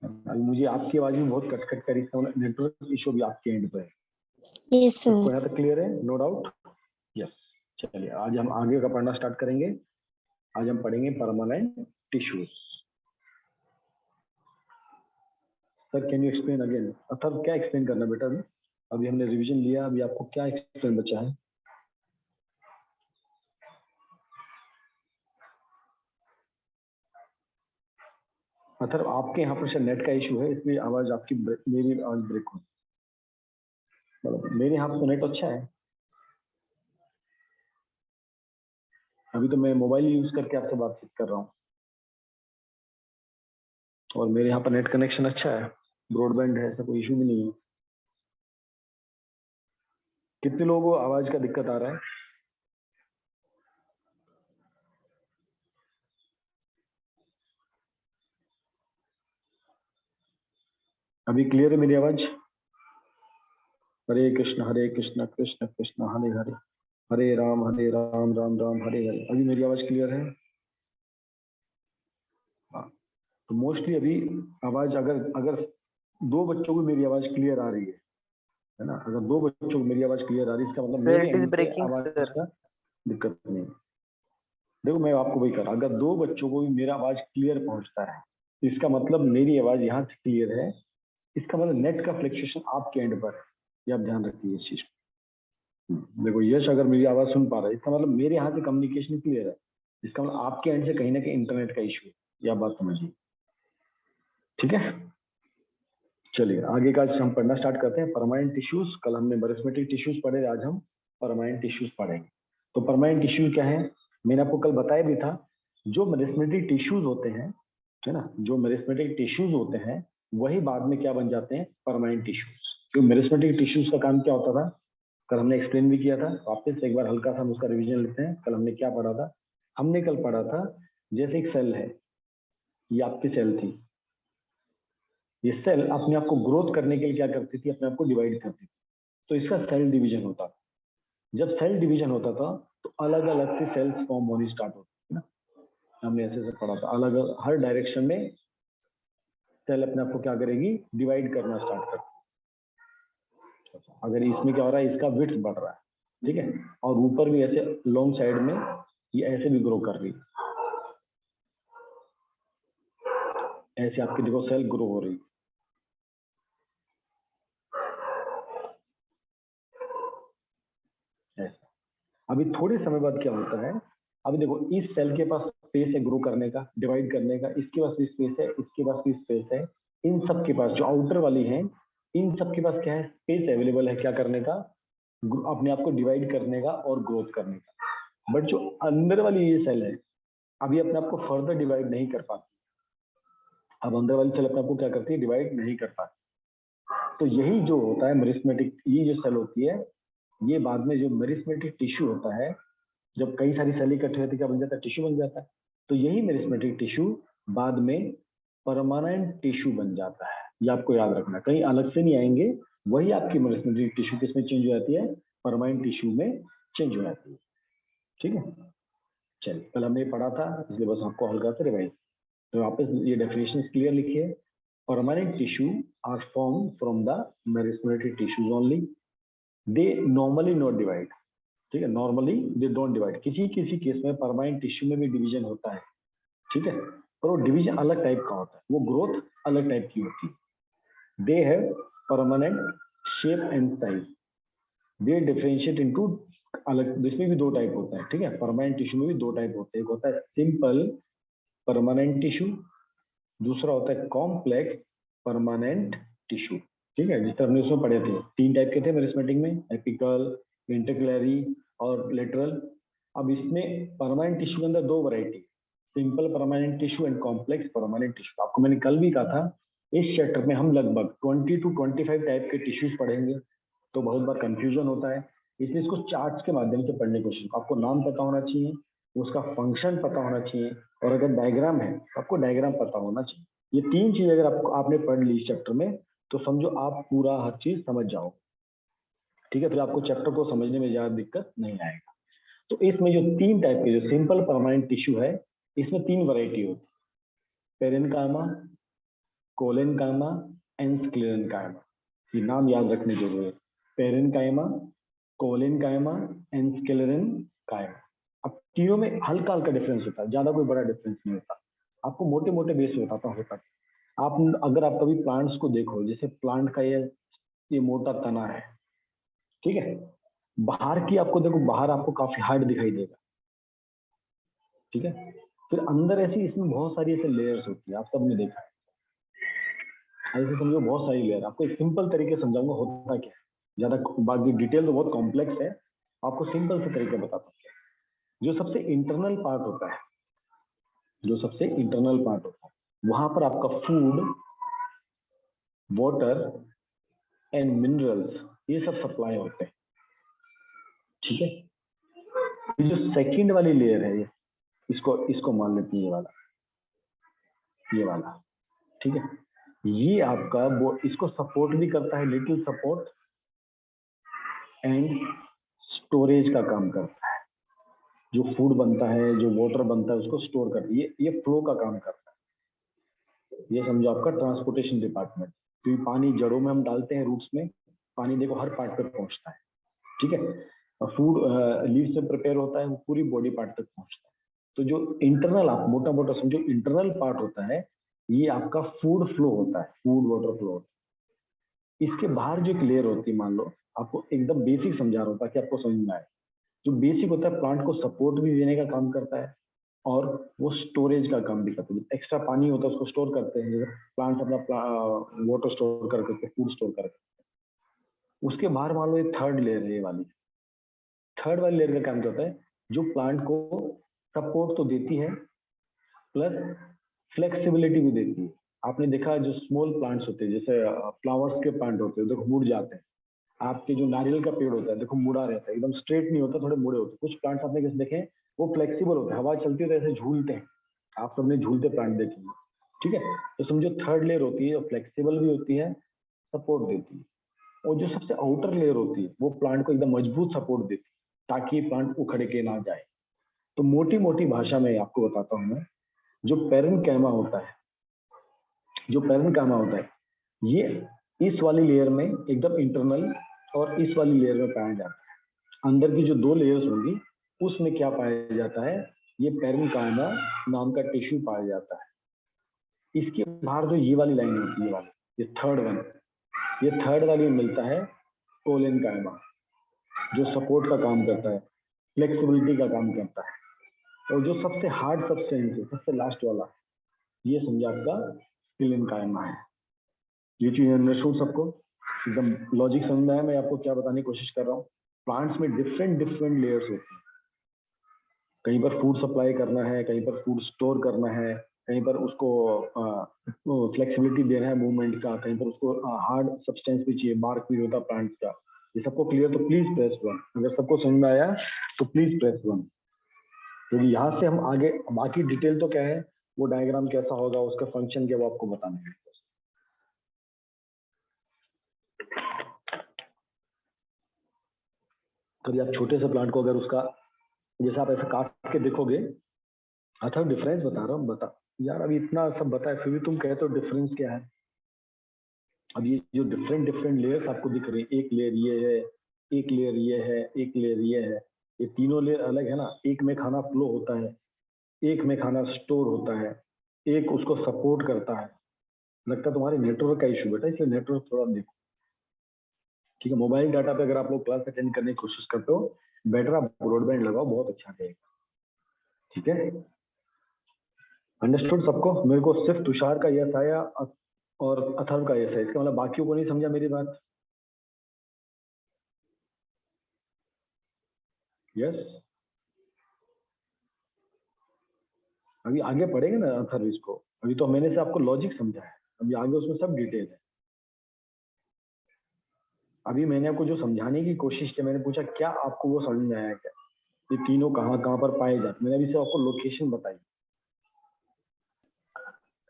अभी मुझे आपकी आवाज भी बहुत कट कट करी, नेटवर्क इशू भी आपके एंड पे है। Yes sir. इसको यहाँ तक क्लियर है? No doubt. यस, चलिए आज हम आगे का पढ़ना स्टार्ट करेंगे। आज हम पढ़ेंगे permanent tissues. Sir can you explain again? Atharva क्या एक्सप्लेन करना बेटा? अभी हमने रिवीजन लिया, अभी आपको क्या एक्सप्लेन बचा है? अथर्व आपके यहाँ पर शायद नेट का इशू है, इसलिए आवाज आपकी मेरी आवाज ब्रेक हो। मतलब मेरे यहाँ तो नेट अच्छा है। अभी तो मैं मोबाइल यूज करके आपसे बातचीत कर रहा हूँ और मेरे यहाँ पर नेट कनेक्शन अच्छा है, ब्रॉडबैंड है, ऐसा कोई इशू भी नहीं है। कितने लोगों को आवाज का दिक्कत आ रहा है? अभी क्लियर है मेरी आवाज? हरे कृष्ण कृष्ण कृष्ण हरे हरे, हरे राम राम राम हरे हरे। अभी मेरी आवाज क्लियर है? हाँ, तो मोस्टली अभी आवाज अगर अगर दो बच्चों को मेरी आवाज क्लियर आ रही है ना, अगर दो बच्चों को मेरी आवाज क्लियर आ रही है, इसका मतलब मेरे एंड से आवाज का दिक्कत नहीं। देखो मैं आपको वही कर रहा, अगर दो बच्चों को भी मेरा आवाज क्लियर पहुंचता है, इसका मतलब मेरी आवाज यहाँ से क्लियर है। इसका मतलब नेट का फ्लक्चुएशन आपके एंड पर है, ये आप ध्यान रखिए इस चीज को। देखो यश अगर मेरी आवाज सुन पा रहा है, इसका मतलब मेरे यहाँ से कम्युनिकेशन क्लियर है। इसका मतलब आपके एंड से कहीं ना कहीं इंटरनेट का इशू है, ये आप बात समझिए। ठीक है, चलिए आगे का हम पढ़ना स्टार्ट करते हैं। परमानेंट टिश्यूज, कल हमने मेरिस्टेमिक टिश्यूज पढ़े, आज हम परमानेंट टिश्यूज पढ़ेंगे। तो परमानेंट टिश्यू क्या है? मैंने आपको कल बताया भी था, जो मेरिस्टेमिक टिश्यूज होते हैं, है ना, जो मेरिस्टेमिक टिश्यूज होते हैं वही बाद में क्या बन जाते हैं? Permanent tissues. जो मेरिस्टेमिक टिश्यूज का काम क्या होता था, कल हमने एक्सप्लेन भी किया था। वापस एक बार हल्का सा हम उसका रिवीजन लेते हैं। कल हमने क्या पढ़ा था? हमने कल पढ़ा था जैसे एक सेल है, ये आपकी सेल थी, ये सेल अपने आप को ग्रोथ करने के लिए क्या करती थी? अपने आप को डिवाइड करती थी। तो इसका सेल डिवीजन होता था। जब सेल डिवीजन होता था तो अलग अलग से सेल्स फॉर्म होनी स्टार्ट होती है ना, हमने ऐसे से पढ़ा था। अलग अलग हर डायरेक्शन में सेल अपने आप को क्या करेगी? डिवाइड करना स्टार्ट करती है। अगर इसमें क्या हो रहा है? इसका विड्थ बढ़ रहा है, ठीक है, और ऊपर भी ऐसे लॉन्ग साइड में ये ऐसे भी ग्रो कर रही है। ऐसे आपकी देखो सेल ग्रो हो रही है। ऐसा अभी थोड़े समय बाद क्या होता है? अभी देखो इस सेल के पास स्पेस है ग्रो करने का, डिवाइड करने का, इसके पास भी स्पेस है, इसके पास भी स्पेस है। इन सब के पास, जो आउटर वाली है, इन सब के पास क्या है? स्पेस अवेलेबल है क्या करने का? अपने आप को डिवाइड करने का और ग्रोथ करने का। बट जो अंदर वाली ये सेल है, अभी अपने आप को फर्दर डिवाइड नहीं कर पाती। अब अंदर वाली सेल अपने आप को क्या करती है? डिवाइड नहीं कर पाती। तो यही जो होता है मेरिस्टेमेटिक, ये जो सेल होती है, ये बाद में जो मेरिस्टेमेटिक टिश्यू होता है, जब कई सारी सेल इकट्ठी होती है क्या बन जाता है? टिश्यू बन जाता है। तो यही मेरिस्टेमेटिक टिश्यू बाद में परमानेंट टिश्यू बन जाता है। ये आपको याद रखना, कहीं अलग से नहीं आएंगे। वही आपकी मेरिस्टेमेटिक टिश्यू किसमें चेंज हो जाती है? परमानेंट टिश्यू में चेंज हो जाती है। ठीक है, चलिए कल हमने पढ़ा था, इसलिए बस आपको हल्का से रिवाइज। तो वापस ये डेफिनेशन क्लियर लिखिए। Permanent tissue are form from the meristematic tissues only. They normally not divide. ठीक है, नॉर्मली दे डोंट डिवाइड। किसी किसी केस में परमानेंट टिश्यू में भी डिवीजन होता है, ठीक है, पर वो डिवीजन अलग टाइप का होता है, वो ग्रोथ अलग टाइप की होती है। They have permanent shape and size. They differentiate into अलग, इसमें भी दो टाइप होता है। ठीक है, परमानेंट टिश्यू में भी दो टाइप होते हैं। एक होता है सिंपल परमानेंट टिश्यू, दूसरा होता है कॉम्प्लेक्स परमानेंट टिश्यू। ठीक है, जिस तरह हमने उसमें पढ़े थे, तीन टाइप के थे मेरिस्टेमेटिक में, एपिकल, इंटरक्लेरी और लेटरल। अब इसमें परमानेंट टिश्यू के अंदर दो variety, simple permanent tissue and complex permanent tissue. आपको मैंने कल भी कहा था, इस चैप्टर में हम लगभग 20 to 25 टाइप के टिश्यूज पढ़ेंगे, तो बहुत बार कंफ्यूजन होता है, इसलिए इसको चार्ट्स के माध्यम से पढ़ने की कोशिश। आपको नाम पता होना चाहिए, उसका फंक्शन पता होना चाहिए, और अगर डायग्राम है तो आपको डायग्राम पता होना चाहिए। ये तीन चीज अगर आपको आपने पढ़ ली इस चैप्टर में, तो समझो आप पूरा हर चीज समझ जाओ। ठीक है, फिर आपको चैप्टर को समझने में ज्यादा दिक्कत नहीं आएगा। तो इसमें जो तीन टाइप के, जो सिंपल परमानेंट टिश्यू है, इसमें तीन वैरायटी होती है। पेरेन्काइमा, कोलेनकाइमा एंड स्क्लेरेनकाइमा, ये नाम याद रखने जरूरी है। Parenchyma, collenchyma and sclerenchyma. अब तीनों में हल्का हल्का डिफरेंस होता है, ज्यादा कोई बड़ा डिफरेंस नहीं होता। आपको मोटे मोटे बेस बताता हूँ तक। आप अगर आप कभी प्लांट्स को देखो, जैसे प्लांट का ये मोटा तना है, ठीक है, बाहर की आपको देखो, बाहर आपको काफी हार्ड दिखाई देगा, ठीक है, फिर अंदर ऐसी इसमें बहुत सारी ऐसे लेयर्स होती है, आप सबने देखा है। ऐसे समझो बहुत सारी लेयर। आपको एक सिंपल तरीके से समझाऊंगा होता क्या है, ज्यादा बाकी डिटेल तो बहुत कॉम्प्लेक्स है, आपको सिंपल से तरीके बताता हूँ। जो सबसे इंटरनल पार्ट होता है, जो सबसे इंटरनल पार्ट होता है, वहां पर आपका फूड, वाटर एंड मिनरल्स ये सब सप्लाई होते हैं, ठीक है। ये जो सेकंड वाली लेयर है, ये इसको इसको मान लेते हैं, ये वाला, ठीक है, ये आपका वो इसको सपोर्ट भी करता है, लिटिल सपोर्ट एंड स्टोरेज का काम करता है। जो फूड बनता है, जो वाटर बनता है, उसको स्टोर करता है, ये फ्लो का काम करता है। ये समझो आपका ट्रांसपोर्टेशन डिपार्टमेंट। तो पानी जड़ों में हम डालते हैं, रूट्स में, पानी देखो हर पार्ट तक पहुंचता है, ठीक है। फूड लीव से प्रिपेयर होता है, वो पूरी बॉडी पार्ट तक पहुंचता है। तो जो इंटरनल, आप मोटा मोटा समझो इंटरनल पार्ट होता है, ये आपका फूड फ्लो होता है, फूड वाटर फ्लो होता है। इसके बाहर जो एक लेयर होती है, मान लो आपको एकदम बेसिक समझा रहा हूँ ताकि आपको समझ में आए। जो बेसिक होता है, प्लांट को सपोर्ट भी देने का काम करता है और वो स्टोरेज का काम भी करता है। एक्स्ट्रा पानी होता है उसको स्टोर करते हैं, प्लांट अपना वाटर स्टोर करके, फूड स्टोर करके। उसके बाहर मान लो ये थर्ड लेयर है, ये वाली थर्ड वाली लेयर का काम क्या होता है, जो प्लांट को सपोर्ट तो देती है प्लस फ्लेक्सिबिलिटी भी देती है। आपने देखा जो स्मॉल प्लांट्स होते हैं, जैसे फ्लावर्स के प्लांट होते हैं, देखो मुड़ जाते हैं। आपके जो नारियल का पेड़ होता है, देखो मुड़ा रहता है, एकदम स्ट्रेट नहीं होता, थोड़े मुड़े होते हैं। कुछ प्लांट्स आपने कैसे देखे, वो फ्लेक्सिबल होते हैं, हवा चलती है तो ऐसे झूलते हैं। आप सबने झूलते प्लांट देखे, ठीक है। तो समझो थर्ड लेयर होती है, फ्लेक्सिबल भी होती है, सपोर्ट देती है। और जो सबसे आउटर लेयर होती है, वो प्लांट को एकदम मजबूत सपोर्ट देती है ताकि प्लांट उखड़ के ना जाए। तो मोटी मोटी भाषा में आपको बताता हूँ मैं, जो पेरेनकाइमा होता है, जो पेरेनकाइमा होता है, ये इस वाली लेयर में एकदम इंटरनल और इस वाली लेयर में पाया जाता है। अंदर की जो दो लेयर्स होंगी उसमें क्या पाया जाता है, ये पेरेनकाइमा नाम का टिश्यू पाया जाता है। इसके बाहर जो ये वाली लाइन होती है, ये वाली, ये थर्ड वन, ये थर्ड वाली में मिलता है कोलेनकाइमा, जो सपोर्ट का काम करता है, फ्लेक्सिबिलिटी का काम करता है। और जो सबसे हार्ड सब्सटेंस है, सबसे लास्ट वाला, ये समझा आपका स्क्लेरेनकाइमा है। ये चीज अंडरस्टूड सबको, एकदम लॉजिक समझ में आया मैं आपको क्या बताने की कोशिश कर रहा हूँ। प्लांट्स में डिफरेंट डिफरेंट लेयर्स होती हैं। कहीं पर फूड सप्लाई करना है, कहीं पर फूड स्टोर करना है, कहीं पर उसको फ्लेक्सिबिलिटी देना है मूवमेंट का, कहीं पर उसको हार्ड सब्सटेंस भी चाहिए, बार्क भी होता है प्लांट्स का। ये सबको क्लियर तो प्लीज प्रेस वन, अगर सबको समझ में आया तो प्लीज प्रेस वन। क्योंकि यहाँ से हम आगे बाकी डिटेल तो क्या है, वो डायग्राम कैसा होगा, उसका फंक्शन क्या, वो आपको बताना है। कभी आप छोटे से प्लांट को अगर उसका, जैसे आप ऐसे काट के देखोगे, अच्छा डिफरेंस बता रहा हूँ, बता यार, अभी इतना सब बताया फिर भी तुम कहते हो डिफरेंस क्या है। अब ये जो डिफरेंट डिफरेंट लेयर्स आपको दिख रही है, एक लेयर ये है, एक लेयर ये है, एक लेयर ये है, ये तीनों लेयर अलग है ना। एक में खाना फ्लो होता है, एक में खाना स्टोर होता है, एक उसको सपोर्ट करता है। लगता है तुम्हारे नेटवर्क का इशू बेटा, इसलिए नेटवर्क थोड़ा देखो, ठीक है। मोबाइल डाटा पे अगर आप लोग क्लास अटेंड करने की कोशिश करते हो, बेटर आप ब्रॉडबैंड लगाओ, बहुत अच्छा रहेगा, ठीक है। अंडरस्टूड सबको? मेरे को सिर्फ तुषार का यस आया और अथर्व का यस है, इसका मतलब बाकियों को नहीं समझा मेरी बात? यस। अभी आगे पढ़ेंगे ना अथर्व इसको, अभी तो मैंने से आपको लॉजिक समझा है, अभी आगे उसमें सब डिटेल है। अभी मैंने आपको जो समझाने की कोशिश की, मैंने पूछा क्या आपको वो समझ में आया क्या, ये तीनों कहाँ कहाँ पर पाए जाते, मैंने अभी सिर्फ आपको लोकेशन बताई।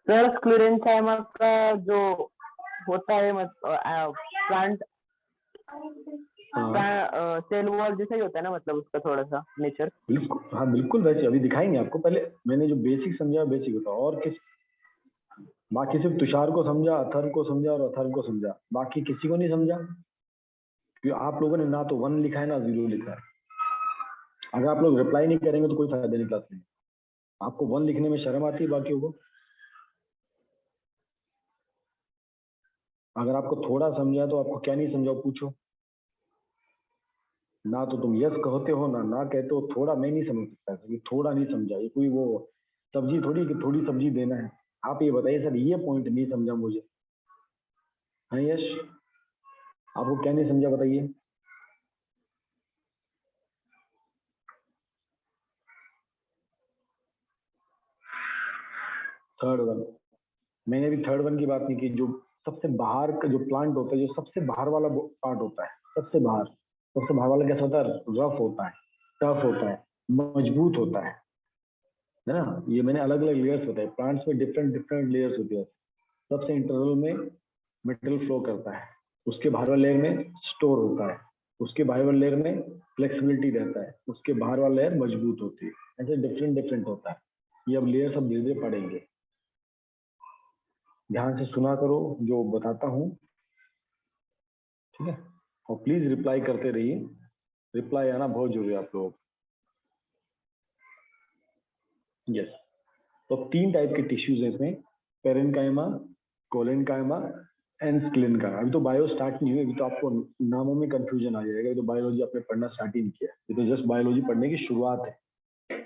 सर स्क्लेरेनकाइमा का जो होता है प्लांट सेल वॉल जैसा ही होता है ना, मतलब उसका थोड़ा सा नेचर? बिल्कुल, हाँ बिल्कुल वैसे, अभी दिखाएंगे आपको। पहले मैंने जो बेसिक समझा बेसिक होता, और किस बाकी सिर्फ तुषार को समझा, अथर्व को समझा और अथर्व को समझा, बाकी किसी को नहीं समझा। क्योंकि आप लोगों ने ना तो 1 लिखा है ना 0 लिखा है। अगर आप लोग रिप्लाई नहीं करेंगे तो कोई फायदा नहीं क्लास में। आपको 1 लिखने में शर्म आती है बाकियों को। अगर आपको थोड़ा समझा तो आपको क्या नहीं समझा पूछो। ना तो तुम यस कहते हो ना ना कहते हो। थोड़ा मैं नहीं समझ सकता कि थोड़ा नहीं समझा, ये कोई वो सब्जी थोड़ी कि थोड़ी सब्जी देना है। आप ये बताइए सर, ये पॉइंट नहीं समझा मुझे। हाँ यश, आपको क्या नहीं समझा बताइए। थर्ड वन, मैंने भी थर्ड वन की बात नहीं की। जो सबसे बाहर का जो प्लांट होता है, जो सबसे बाहर वाला पार्ट होता है, सबसे बाहर वाला कैसा होता है? रफ होता है, टफ होता है, मजबूत होता है ना। ये मैंने अलग अलग लेयर्स बताए। प्लांट्स में डिफरेंट डिफरेंट लेयर्स होती है। सबसे इंटरनल में मेटेरियल फ्लो करता है, उसके बाहर वाले लेयर में स्टोर होता है, उसके बाहर वाले लेयर में फ्लेक्सिबिलिटी रहता है, उसके बाहर वाला लेयर मजबूत होती है। ऐसे डिफरेंट डिफरेंट होता है। ये अब लेयर सब धीरे धीरे पढ़ेंगे। ध्यान से सुना करो जो बताता हूँ, ठीक है। और प्लीज रिप्लाई करते रहिए, रिप्लाई आना बहुत जरूरी है आप लोग। यस, तो 3 टाइप के टिश्यूज हैं इसमें, पेरेन्काइमा, कोलेनकाइमा एंड स्क्लेनकाइमा। अभी तो बायो स्टार्ट नहीं हुई, अभी तो आपको नामों में कंफ्यूजन आ जाएगा। ये तो बायोलॉजी आपने पढ़ना स्टार्ट ही नहीं किया, ये तो जस्ट बायोलॉजी पढ़ने की शुरुआत है।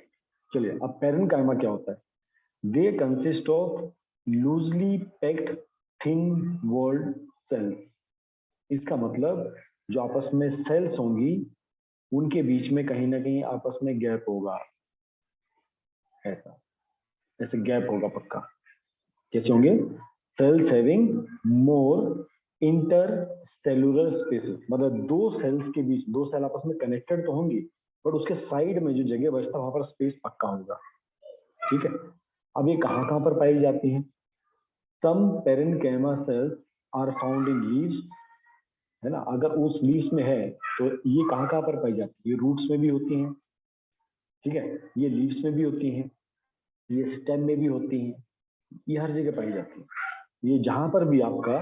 चलिए, अब पेरेन्काइमा क्या होता है? They consist of loosely packed thin walled cells. इसका मतलब जो आपस में सेल्स होंगी उनके बीच में कहीं ना कहीं आपस में गैप होगा। ऐसा, ऐसे गैप होगा पक्का। कैसे होंगे? Sales having more inter cellular spaces, मतलब दो सेल्स के बीच, दो सेल आपस में कनेक्टेड तो होंगी, बट उसके साइड में जो जगह बचता है वहां पर स्पेस पक्का होगा। ठीक है। अब ये कहाँ कहाँ पर पाई जाती है? Some parenchyma cells are found in leaves, है ना। अगर उस लीव्स में है तो ये कहाँ कहाँ पर पाई जाती है? ये रूट्स में भी होती हैं, ठीक है, ये लीव्स में भी होती हैं, ये स्टेम में भी होती हैं, ये हर जगह पाई जाती है। ये जहां पर भी आपका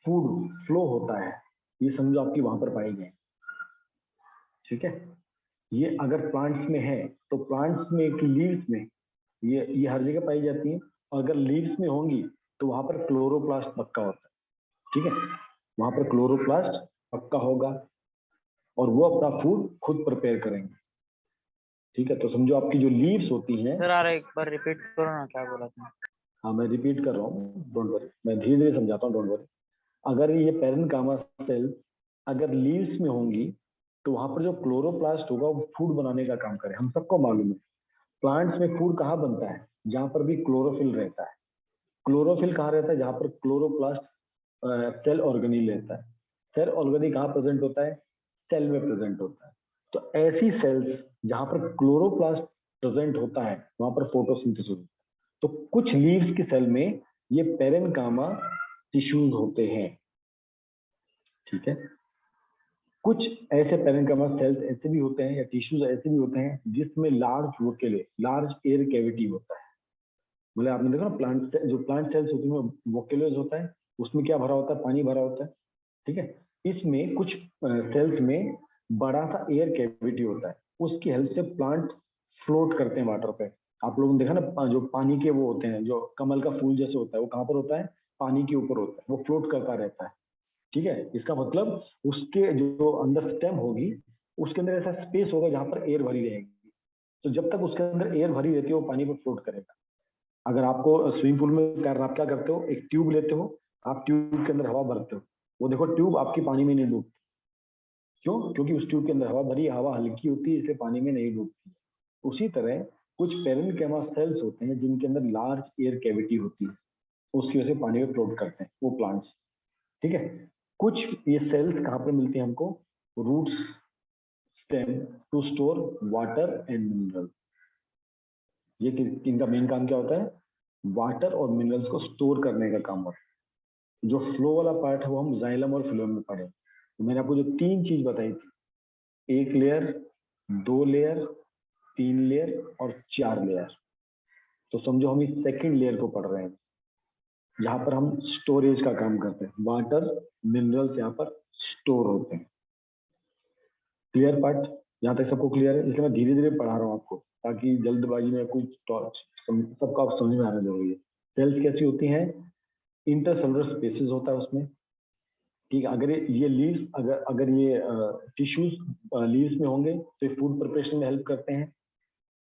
फूड फ्लो होता है, ये समझो आपकी वहां पर पाई गई। ठीक है। ये अगर प्लांट्स में है तो प्लांट्स में की लीव्स में ये हर जगह पाई जाती है। और अगर लीव्स में होंगी तो वहां पर क्लोरोप्लास्ट पक्का होता है। ठीक है, वहां पर क्लोरोप्लास्ट पक्का होगा और वो अपना फूड खुद प्रिपेयर करेंगे। ठीक है, तो समझो आपकी जो लीव्स होती हैं। सर यार एक बार रिपीट करो ना, क्या बोला था? हाँ, मैं रिपीट कर रहा हूँ, डोंट वरी, मैं धीरे धीरे समझाता हूँ, डोंट वरी। अगर ये पेरेन्काइमा सेल अगर लीव्स में होंगी तो वहां पर जो क्लोरोप्लास्ट होगा वो फूड बनाने का काम करे। हम सबको मालूम है प्लांट्स में फूड कहाँ बनता है? जहां पर भी क्लोरोफिल रहता है। क्लोरोफिल कहाँ रहता है? जहां पर क्लोरोप्लास्ट सेल ऑर्गेनिल रहता है। सेल ऑर्गेनिल कहाँ प्रेजेंट होता है? सेल में प्रेजेंट होता है। तो ऐसी सेल्स जहां पर क्लोरोप्लास्ट प्रेजेंट होता है वहां पर फोटोसिंथेसिस होता है। तो कुछ लीव्स की सेल में ये पेरेन्काइमा टिश्यूज होते हैं। ठीक है। कुछ ऐसे पेरेन्काइमा सेल्स ऐसे भी होते हैं या टिश्यूज ऐसे भी होते हैं जिसमें लार्ज वोकेले, लार्ज एयर कैविटी होता है। मतलब आपने देखा ना, प्लांट जो प्लांट सेल्स होती है वोकेलेज होता है, उसमें क्या भरा होता है? पानी भरा होता है। ठीक है। इसमें कुछ सेल्स में बड़ा सा एयर कैविटी होता है, उसकी हेल्प से प्लांट फ्लोट करते हैं वाटर पे। आप लोगों ने देखा ना, जो पानी के वो होते हैं, जो कमल का फूल जैसे होता है, वो कहाँ पर होता है? पानी के ऊपर होता है, वो फ्लोट करता रहता है। ठीक है। इसका मतलब उसके जो अंदर स्टेम होगी उसके अंदर ऐसा स्पेस होगा जहां पर एयर भरी रहेगी। तो जब तक उसके अंदर एयर भरी रहती है वो पानी पर फ्लोट करेगा। अगर आपको स्विमिंग पूल में तैरना, आप क्या करते हो? एक ट्यूब लेते हो, आप ट्यूब के अंदर हवा भरते हो, वो देखो ट्यूब आपकी पानी में नहीं डूबती। क्यों? क्योंकि उस ट्यूब के अंदर हवा भरी, हवा हल्की होती है, इससे पानी में नहीं डूबती। उसी तरह कुछ पेरेन्काइमा सेल्स होते हैं जिनके अंदर लार्ज एयर कैविटी होती है, उसकी वजह से पानी में फ्लोट करते हैं वो प्लांट्स। ठीक है। कुछ ये सेल्स कहाँ पे मिलती हैं हमको? Roots, stem, to store water and mineral. ये इनका मेन काम क्या होता है? वाटर और मिनरल्स को स्टोर करने का काम होता है। जो फ्लो वाला पार्ट है वो हम जाइलम और फ्लोएम में पढ़े। तो मैंने आपको जो 3 चीज बताई थी, 1 लेयर, 2 लेयर, 3 लेयर और 4 लेयर, तो समझो हम इस सेकंड लेयर को पढ़ रहे हैं। यहाँ पर हम स्टोरेज का काम करते हैं, वाटर मिनरल्स यहाँ पर स्टोर होते हैं। Clear part? यहाँ तक सबको क्लियर है? इसलिए मैं धीरे धीरे पढ़ा रहा हूँ आपको, ताकि जल्दबाजी में कुछ सबको आप समझ में आना जरूरी है। सेल्स कैसी होती हैं? इंटरसेलुलर स्पेसेस होता है उसमें, ठीक है। अगर ये लीव्स, अगर अगर ये टिश्यूज लीव्स में होंगे तो ये फूड प्रिपरेशन में हेल्प करते हैं।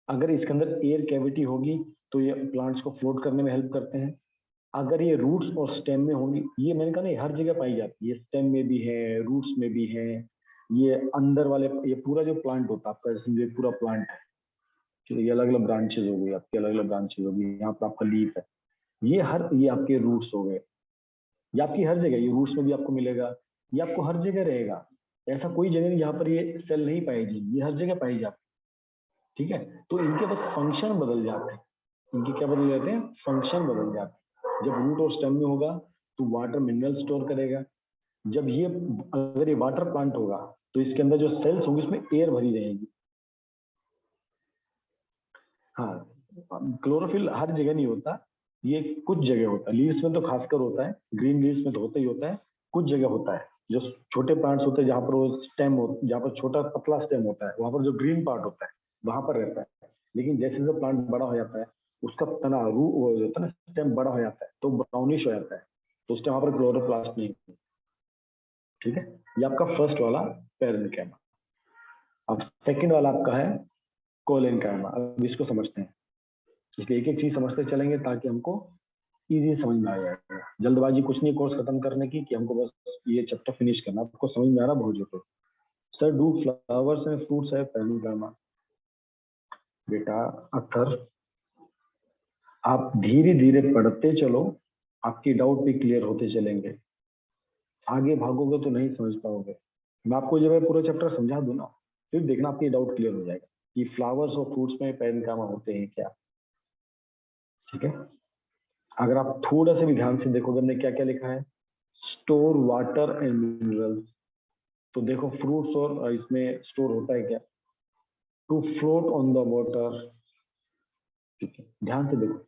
अगर इसके अंदर एयर कैविटी होगी तो ये प्लांट्स को फ्लोट करने में हेल्प करते हैं। अगर ये रूट्स और स्टेम में होंगी, ये मैंने कहा नहीं, हर जगह पाई जाती है, स्टेम में भी है, रूट्स में भी है, ये अंदर वाले, ये पूरा जो प्लांट होता है आपका, जैसे ये पूरा प्लांट है, ठीक है, ये अलग अलग ब्रांचेज हो गई आपकी, अलग अलग ब्रांचेज होगी, यहाँ पर आपका लीफ है, ये आपके रूट्स हो गए। ये आपकी हर जगह, ये रूट्स में भी आपको मिलेगा, ये आपको हर जगह रहेगा। ऐसा कोई जगह नहीं जहाँ पर ये सेल नहीं पाएगी, ये हर जगह पाई जाती है, ठीक है। तो इनके बस फंक्शन बदल जाते हैं, इनके क्या बदल जाते हैं? फंक्शन बदल जाते हैं। जब रूट और स्टेम में होगा तो वाटर मिनरल स्टोर करेगा। जब ये, अगर ये वाटर प्लांट होगा तो इसके अंदर जो सेल्स होंगी उसमें एयर भरी रहेगी। हाँ, क्लोरोफिल हर जगह नहीं होता, ये कुछ जगह होता है। लीव्स में तो खासकर होता है, ग्रीन लीव्स में तो होता ही होता है, कुछ जगह होता है। जो छोटे प्लांट्स होते हैं जहाँ पर वो स्टेम हो, जहाँ पर छोटा पतला स्टेम होता है, वहां पर जो ग्रीन पार्ट होता है वहां पर रहता है। लेकिन जैसे जैसे प्लांट बड़ा हो जाता है, उसका तना वो जो होता है ना, स्टेम बड़ा हो जाता है तो ब्राउनिश हो जाता है, तो उस टाइम वहां पर क्लोरोप्लास्ट नहीं होती, ठीक है। ये आपका फर्स्ट वाला पैरेन्काइमा। अब सेकंड वाला आपका है कोलेनकाइमा। अब इसको समझते हैं, इसलिए एक एक चीज समझते चलेंगे ताकि हमको इजी समझ में आ जाएगा। जल्दबाजी कुछ नहीं कोर्स खत्म करने की, कि हमको बस ये चैप्टर फिनिश करना, आपको समझ में आ रहा बहुत जरूरत। Sir, do flowers and fruits है पैरेन्काइमा? बेटा अक्सर आप धीरे धीरे पढ़ते चलो, आपकी डाउट भी क्लियर होते चलेंगे। आगे भागोगे तो नहीं समझ पाओगे। मैं आपको जब पूरा चैप्टर समझा दूं ना, फिर देखना आपकी डाउट क्लियर हो जाएगा कि फ्लावर्स और फ्रूट्स में पैरेन्काइमा होते हैं क्या, ठीक है। अगर आप थोड़ा सा भी ध्यान से देखोगे, हमने क्या क्या लिखा है, स्टोर वाटर एंड मिनरल्स, तो देखो फ्रूट्स और इसमें स्टोर होता है क्या? To float on the water, ठीक है, ध्यान से देखो।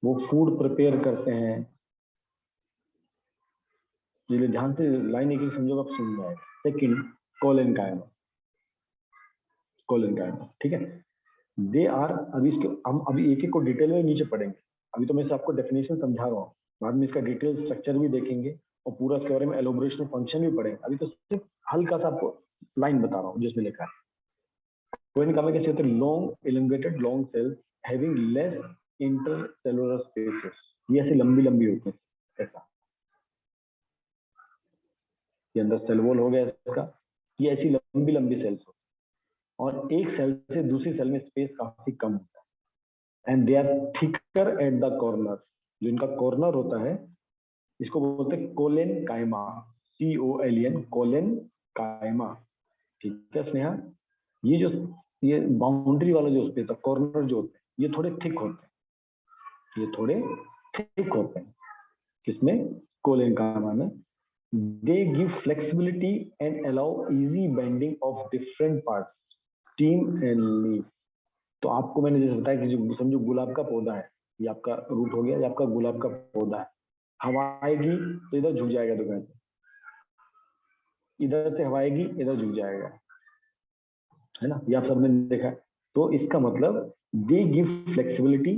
वो फूड प्रिपेयर करते हैं, इसलिए ध्यान से लाइन एक एक समझोगे आप समझ में आएगा। सेकंड, कोलेनकाइमा, कोलेनकाइमा, ठीक है। दे आर, अभी इसके हम अभी एक एक को डिटेल में नीचे पढ़ेंगे। अभी तो मैं से आपको डेफिनेशन समझा रहा हूँ, बाद में इसका डिटेल स्ट्रक्चर भी देखेंगे और पूरा इसके बारे में एलोबरेशन फंक्शन भी पढ़ेंगे। अभी तो सिर्फ हल्का सा आपको लाइन बता रहा हूँ जिसमें लिखा है। कोलेनकाइमा कैसे होते हैं? Long elongated long cells having less intercellular spaces, ये ऐसी लंबी लंबी होती है ऐसा, ये अंदर सेल वॉल हो गया इसका, ये ऐसी लंबी लंबी सेल्स होती है और एक सेल से दूसरी सेल में स्पेस काफी कम होता है। And they are thicker at the corner, जो इनका कॉर्नर होता है इसको बोलते हैं कोलेनकाइमा, COLEN, कोलेनकाइमा, ठीक है स्नेहा। ये जो, ये बाउंड्री वाला जो स्पेस है, कॉर्नर जो होते हैं, ये थोड़े थिक होते हैं, ये थोड़े थिक होते हैं किसमें? कोलेनकाइमा में। They give flexibility and allow easy bending of different parts, stem and leaf। तो आपको मैंने जैसे बताया कि जो समझो गुलाब का पौधा है, ये आपका रूट हो गया, ये आपका गुलाब का पौधा है। हवा आएगी तो इधर झुक जाएगा, दुकान इधर से हवा आएगी इधर झुक जाएगा, है ना, ये आप सबने देखा है। तो इसका मतलब they give flexibility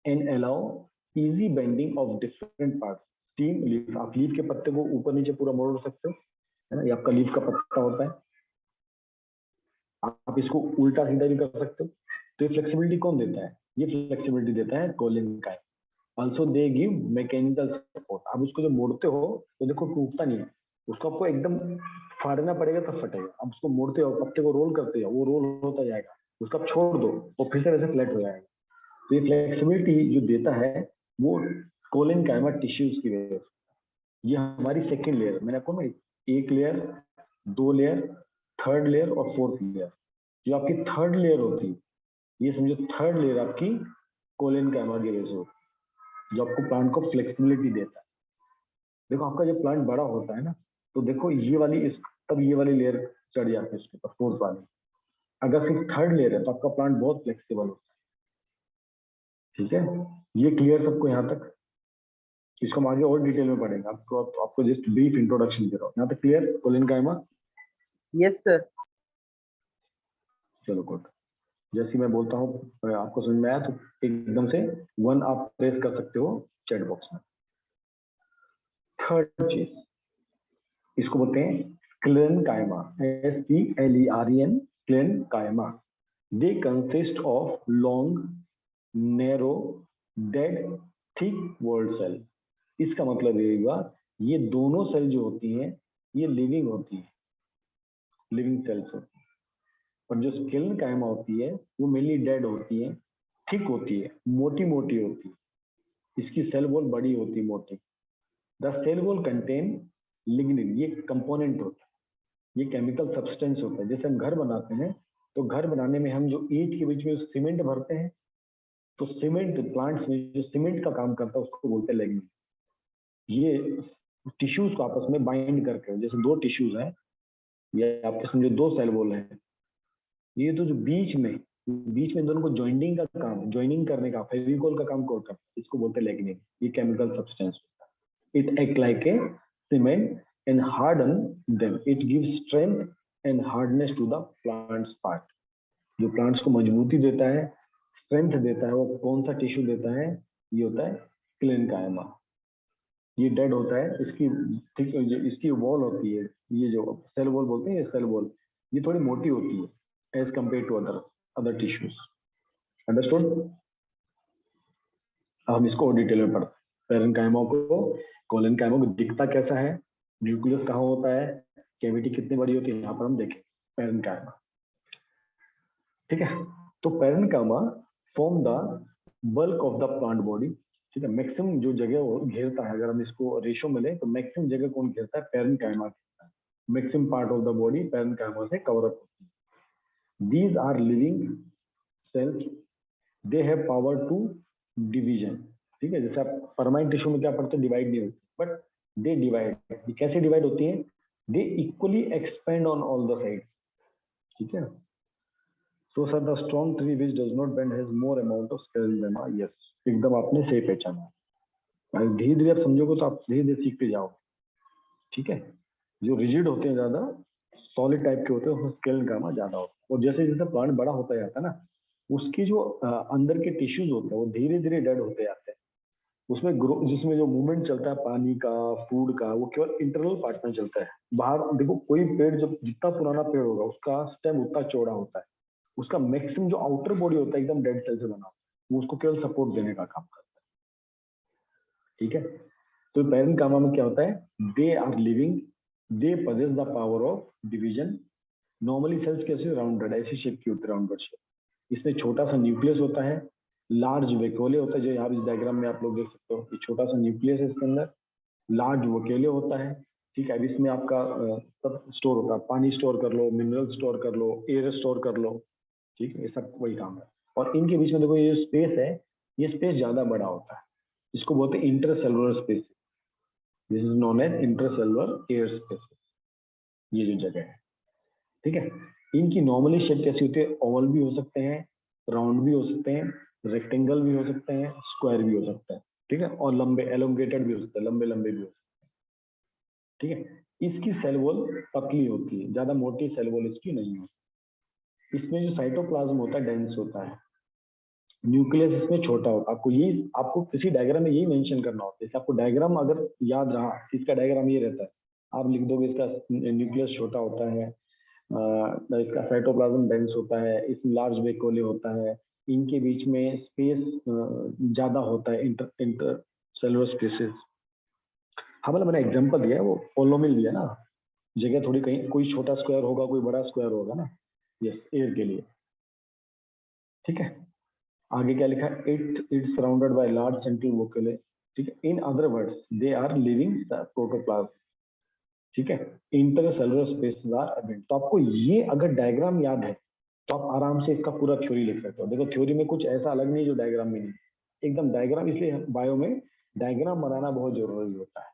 and allow easy bending of different parts, steam leaf. आप लीफ के पत्ते को ऊपर नीचे पूरा मोड़ सकते हो, है ना, ये आपका लीफ का पत्ता होता है, आप इसको उल्टा सीधा भी कर सकते हो। तो ये फ्लेक्सिबिलिटी कौन देता है? ये फ्लेक्सिबिलिटी देता है collenchyma. Also they give mechanical support. आप उसको जब मोड़ते हो तो देखो टूटता नहीं है, उसको आपको एकदम फाड़ना पड़ेगा तब फटेगा। आप उसको मोड़ते हो, पत्ते को रोल करते हो, वो रोल होता जाएगा, उसको आप छोड़ दो वो फिर से वैसे फ्लैट हो जाएगा। तो ये फ्लेक्सिबिलिटी जो देता है वो कोलेनकाइमा टिश्यूज की वजह से। ये हमारी सेकेंड लेयर, मैंने आपको ना एक लेयर, दो लेयर, थर्ड लेयर और फोर्थ लेयर, जो आपकी थर्ड लेयर होती है, ये समझो थर्ड लेयर आपकी कोलेनकाइमा की वजह से होती है, जो आपको प्लांट को फ्लेक्सिबिलिटी देता है। देखो आपका जब प्लांट बड़ा होता है ना, तो देखो ये वाली इस, तब ये वाली लेयर चढ़ जाती है उसके ऊपर, फोर्थ वाली। अगर सिर्फ थर्ड लेयर है तो आपका प्लांट बहुत फ्लेक्सिबल होता है, ठीक है। ये क्लियर सबको यहाँ तक? इसको हम आगे और डिटेल में पढ़ेंगे, आपको जस्ट ब्रीफ इंट्रोडक्शन दे रहा हूँ। यहाँ तक क्लियर कोलेनकाइमा? Yes sir. चलो गुड। जैसे मैं बोलता हूँ आपको समझ में आया तो एकदम से 1 आप प्रेस कर सकते हो चैट बॉक्स में। थर्ड चीज, इसको बोलते हैं sclerenchyma, SCLEREN, sclerenchyma. They consist of long, narrow, dead, thick walled cell. इसका मतलब ये हुआ, ये दोनों सेल जो होती हैं ये लिविंग होती है, लिविंग सेल्स होती है। और जो स्क्लेरेनकाइमा होती है वो मेनली डेड होती है, थिक होती है, मोटी मोटी होती है। इसकी सेल वॉल बड़ी होती है, मोटी। The cell wall contain lignin, ये कंपोनेंट होता है, ये केमिकल सब्सटेंस होता है। जैसे हम घर बनाते हैं तो घर बनाने में हम जो ईंट के बीच में सीमेंट भरते हैं, तो सीमेंट प्लांट्स में जो सीमेंट का काम करता है उसको बोलते हैं लिग्निन। ये टिश्यूज को आपस में बाइंड करके, जैसे 2 टिश्यूज हैं या आपके समझो 2 सेल वॉल है, ये तो जो बीच में दोनों को ज्वाइनिंग का काम, ज्वाइनिंग करने का, फेविकोल का काम कौन करता है, इसको बोलते हैं लिग्निन। ये केमिकल सब्सटेंस होता है। It act like a cement and harden them, it gives strength and hardness to the plants part. जो प्लांट्स को मजबूती देता है, स्ट्रेंथ देता है, वो कौन सा टिश्यू देता है, ये होता है क्लेरेनकाइमा। ये डेड होता है, इसकी वॉल होती है, ये जो सेल वॉल बोलते हैं, ये सेल वॉल ये थोड़ी मोटी होती है as compare to other tissues. Understood? हम इसको और डिटेल में पढ़ते हैं। पेरेन्काइमा को, कोलेनकाइमा को दिखता कैसा है, न्यूक्लियस कहाँ होता है, कैविटी कितनी बड़ी होती है, यहाँ पर हम देखें पेरेन्काइमा। ठीक है, तो parenchyma form the bulk of the plant body. ठीक है, मैक्सिमम जो जगह वो घेरता है, अगर हम इसको रेशो में लें तो मैक्सिमम जगह कौन घेरता है, पेरेन्काइमा घेरता है। Maximum part of the body parenchyma से कवर अप होती है। These are living cells. They have power to division. ठीक है, जैसे आप परमानेंट टिश्यू में क्या पढ़ते हैं, डिवाइड नहीं होती, बट दे डिवाइड। कैसे डिवाइड होती है, they equally expand on all the side. ठीक है, so sir the strong tree which does not bend has more amount of sclerenchyma. Yes, एकदम आपने सही पहचाना। धीरे धीरे आप समझोगे तो आप धीरे धीरे सीखते जाओ। ठीक है, जो रिजिड होते हैं ज्यादा, सॉलिड टाइप के होते हैं, उसमें स्क्लेरेनकाइमा ज्यादा होता है। और जैसे जैसे प्लांट बड़ा होता जाता है ना, उसके जो अंदर के टिश्यूज होते हैं वो धीरे धीरे डेड होते जाते हैं। उसमें ग्रो, जिसमें जो मूवमेंट चलता है पानी का, फूड का, वो केवल इंटरनल पार्ट में चलता है। बाहर देखो, कोई पेड़ जब जितना पुराना पेड़ होगा उसका स्टेम उतना चौड़ा होता है, उसका मैक्सिमम जो आउटर बॉडी होता है एकदम डेड सेल से बना होता है, वो उसको केवल सपोर्ट देने का काम करता है। ठीक है, तो पेरेन्काइमा में क्या होता है, they are living, they possess the power of division. Normally cells कैसे राउंडेड, ऐसी शेप की होती है, राउंडेड शेप। इसमें छोटा सा न्यूक्लियस होता है, लार्ज वेक्यूले होता है, जो यहाँ इस डायग्राम में आप लोग देख सकते हो, ये छोटा सा न्यूक्लियस है, इसके अंदर लार्ज वोकेले होता है। ठीक है, अब इसमें आपका सब स्टोर होता है, पानी स्टोर कर लो, मिनरल स्टोर कर लो, एयर स्टोर कर लो। ठीक है, ये सब वही काम है। और इनके बीच में देखो ये स्पेस है, ये स्पेस ज्यादा बड़ा होता है, इसको बोलते हैं intercellular space. This is known as intercellular air space, ये जो जगह है। ठीक है, इनकी नॉर्मली शेप कैसी होती है, ओवल भी हो सकते हैं, राउंड भी हो सकते हैं, रेक्टेंगल भी हो सकते हैं, स्क्वायर भी हो सकते हैं। ठीक है, और लंबे एलोंगेटेड भी हो सकते हैं, लंबे लंबे भी हो सकते हैं। ठीक है, इसकी सेल वॉल पतली होती है, ज्यादा मोटी सेल वॉल इसकी नहीं होती। इसमें जो साइटोप्लाज्म होता है डेंस होता है, न्यूक्लियस इसमें छोटा होता है। आपको किसी डायग्राम में यही मेंशन करना होता है। जैसे आपको डायग्राम अगर याद रहा, इसका डायग्राम ये रहता है, आप लिख दोगे इसका न्यूक्लियस छोटा होता है, इसका साइटोप्लाज्म डेंस होता है, इसमें लार्ज वेक्यूले होता है, इनके बीच में स्पेस ज्यादा होता है, इंटर सेलुलर स्पेसेस। हाँ, मतलब मैंने एग्जांपल दिया है, वो पोलोमिल दिया ना, जगह थोड़ी कहीं कोई छोटा स्क्वायर होगा, कोई बड़ा स्क्वायर होगा ना, यस, एयर के लिए। ठीक है, आगे क्या लिखा है, it's surrounded by large central vacuole. ठीक है, in other words they are living protoplasm. ठीक है, इंटरसेलुलर स्पेसेस आर अबेंट। तो आपको ये अगर डायग्राम याद है तो आप आराम से इसका पूरा थ्योरी लिख सकते हो। देखो, थ्योरी में कुछ ऐसा अलग नहीं जो डायग्राम में नहीं, एकदम डायग्राम, इसलिए बायो में डायग्राम बनाना बहुत जरूरी होता है।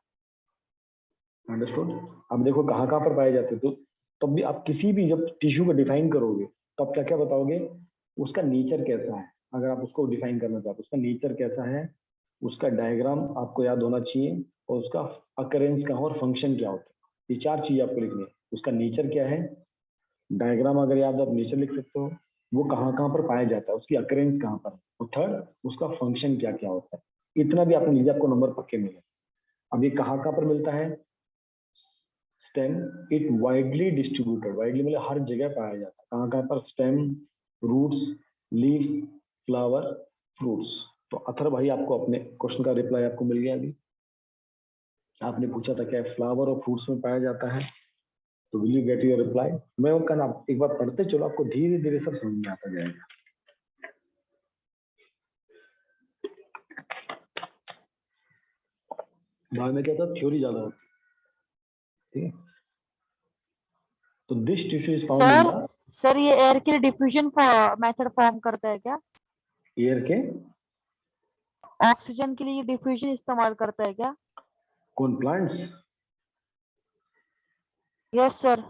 अंडरस्टूड? अब देखो कहाँ कहाँ पर पाए जाते, तो तब भी आप किसी भी जब टिश्यू को डिफाइन करोगे तो आप क्या क्या बताओगे, उसका नेचर कैसा है। अगर आप उसको डिफाइन करना चाहते हो, उसका नेचर कैसा है, उसका डायग्राम आपको याद होना चाहिए और उसका अकरेंस क्या हो और फंक्शन क्या होता है। ये 4 चीजें आपको लिखनी है। उसका नेचर क्या है, डायग्राम अगर याद आप नेचर लिख सकते हो, वो कहाँ कहाँ पर पाया जाता है, उसकी अकरेंस कहाँ पर, और थर्ड उसका फंक्शन क्या क्या होता है। इतना भी आपने लीजिए, आपको नंबर पक्के मिले। अब ये कहाँ कहाँ पर मिलता है stem, it widely distributed, widely मतलब हर जगह पाया जाता है। कहाँ कहाँ पर, stem, roots, leaf, flower, fruits. तो अथर भाई आपको अपने क्वेश्चन का रिप्लाई आपको मिल गया। अभी आपने पूछा था क्या फ्लावर और फ्रूट्स में पाया जाता है, तो will you get your reply. मैं वो कहना, आप एक बार पढ़ते चलो, आपको धीरे धीरे सब समझ में आता जाएगा। बाद में क्या था, थ्योरी ज्यादा होती है, ठीक है। तो this tissue is found in the, sir ये एयर के लिए डिफ्यूजन मेथड फॉर्म करता है क्या? एयर के, ऑक्सीजन के लिए डिफ्यूजन इस्तेमाल करता है क्या? कौन, प्लांट्स? Yes sir.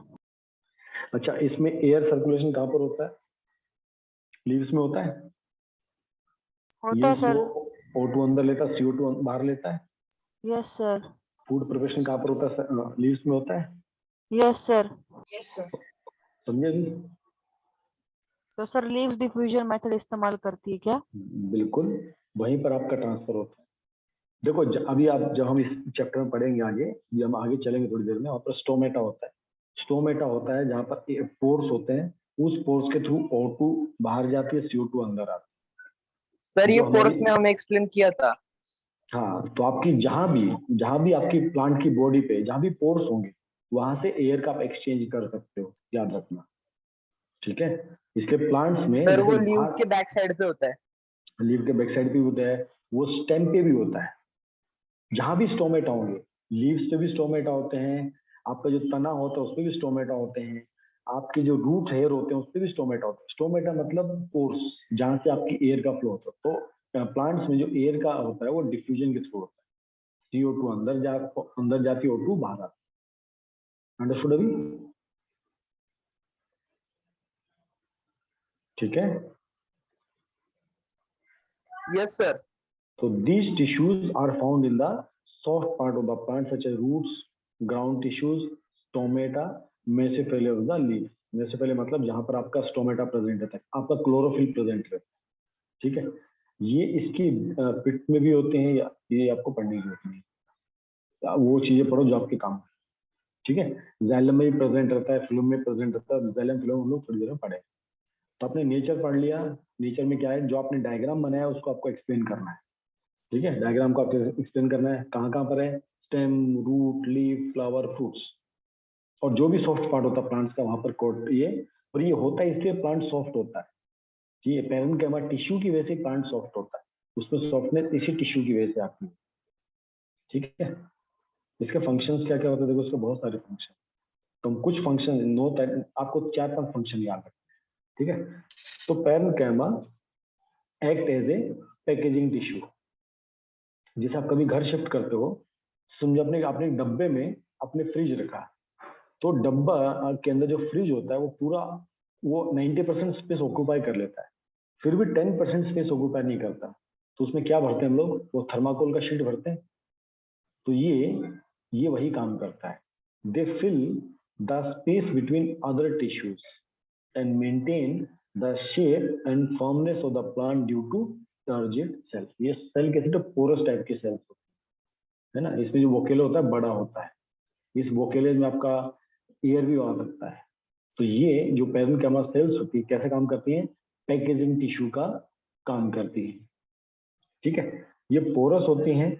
अच्छा, इसमें एयर सर्कुलेशन कहाँ पर होता है, लीव्स में होता है। होता है लीव्स सर। वो O2 अंदर लेता है, CO2 बाहर लेता है। Yes sir. फूड प्रिपरेशन कहाँ पर होता है, लीव्स में होता है। Yes sir. समझे अभी? तो सर लीव्स डिफ्यूजन मेथड इस्तेमाल करती है क्या? बिल्कुल, वहीं पर आपका ट्रांसफर होता है। देखो अभी आप, जब हम इस चैप्टर में पढ़ेंगे आगे, जब हम आगे चलेंगे थोड़ी देर में, वहाँ पर स्टोमेटा होता है। स्टोमेटा होता है जहाँ पर पोर्स होते हैं, उस पोर्स के थ्रू O2 बाहर जाती है, CO2 अंदर आती है। सर ये जो फोर्थ हमारी, में हमें एक्सप्लेन किया था। हाँ, तो आपकी जहां भी आपकी प्लांट की बॉडी पे जहां भी पोर्स होंगे, वहां से एयर का आप एक्सचेंज कर सकते हो, याद रखना, ठीक है। इसलिए प्लांट्स में सर वो जैसे लीव्स के बाहर, बैक साइड पे होता है। लीव के बैक साइड पे भी होता है, वो स्टेम पे भी होता है। जहां भी स्टोमेटा होंगे, लीव्स पे भी स्टोमेटा होते हैं, आपका जो तना होता है उस पे भी स्टोमेटा होते हैं, आपके जो रूट हेयर होते हैं उस पे भी स्टोमेटा होते हैं। स्टोमेटा मतलब पोर्स, जहां से आपकी एयर का फ्लो होता है। तो प्लांट्स में जो एयर का होता है वो डिफ्यूजन के थ्रू होता है। CO2 अंदर जाती है, O2 बाहर आती है। अंडरस्टूड अभी? ठीक है। Yes sir. So these tissues are found in the soft part of the plant such as roots, ground tissues, stomata, mesophyllia of the leaf. mesophyllia मतलब जहां पर आपका स्टोमेटा प्रेजेंट रहता है, आपका क्लोरोफिल प्रेजेंट रहता है, ठीक है। ये इसकी पिट में भी होते हैं, या ये आपको पढ़ने की जरूरत नहीं, वो चीजें पढ़ो जो आपके काम है, ठीक है। जाइलम में भी प्रेजेंट रहता है, फिल्म में प्रेजेंट रहता है। जाइलम फिल्म हम लोग थोड़ी देर में पढ़े। तो आपने नेचर पढ़ लिया। नेचर में क्या है, जो आपने डायग्राम बनाया उसको आपको एक्सप्लेन करना है, ठीक है। डायग्राम को आपको एक्सप्लेन करना है, कहाँ कहाँ पर है, stem, root, leaf, flower, fruits, और जो भी सॉफ्ट पार्ट होता है प्लांट्स का वहां पर कोट ये। और ये होता है इसलिए प्लांट सॉफ्ट होता है, ये पैरेन्केमा टिश्यू की वजह से प्लांट सॉफ्ट होता है, उसमें सॉफ्टनेस इसी टिश्यू की वजह से आती है, ठीक है। इसके फंक्शंस क्या क्या होते हैं, देखो इसके बहुत सारे फंक्शन। तो हम कुछ फंक्शन नोट, आपको 4-5 फंक्शन याद रखना है, ठीक है। तो parenchyma act as a packaging tissue. जैसे आप कभी घर शिफ्ट करते हो, समझो अपने अपने डब्बे में अपने फ्रिज रखा है, तो डब्बा के अंदर जो फ्रिज होता है वो पूरा, वो 90% स्पेस ऑक्यूपाई कर लेता है, फिर भी 10% स्पेस ऑक्यूपाई नहीं करता। तो उसमें क्या भरते हैं हम लोग, वो थर्माकोल का शीट भरते हैं। तो ये वही काम करता है। They fill the space between other tissues and maintain the shape and firmness of the plant due to turgid cell. ये सेल कैसे, तो पोरस टाइप के सेल्स है ना। इसमें जो वोकेले होता है बड़ा होता है, इस वोकेले में आपका एयर भी आ सकता है। तो ये जो पैरेन्केमा सेल्स होती है कैसे काम करती हैं, पैकेजिंग टिश्यू का काम करती है, ठीक है। ये पोरस होती हैं,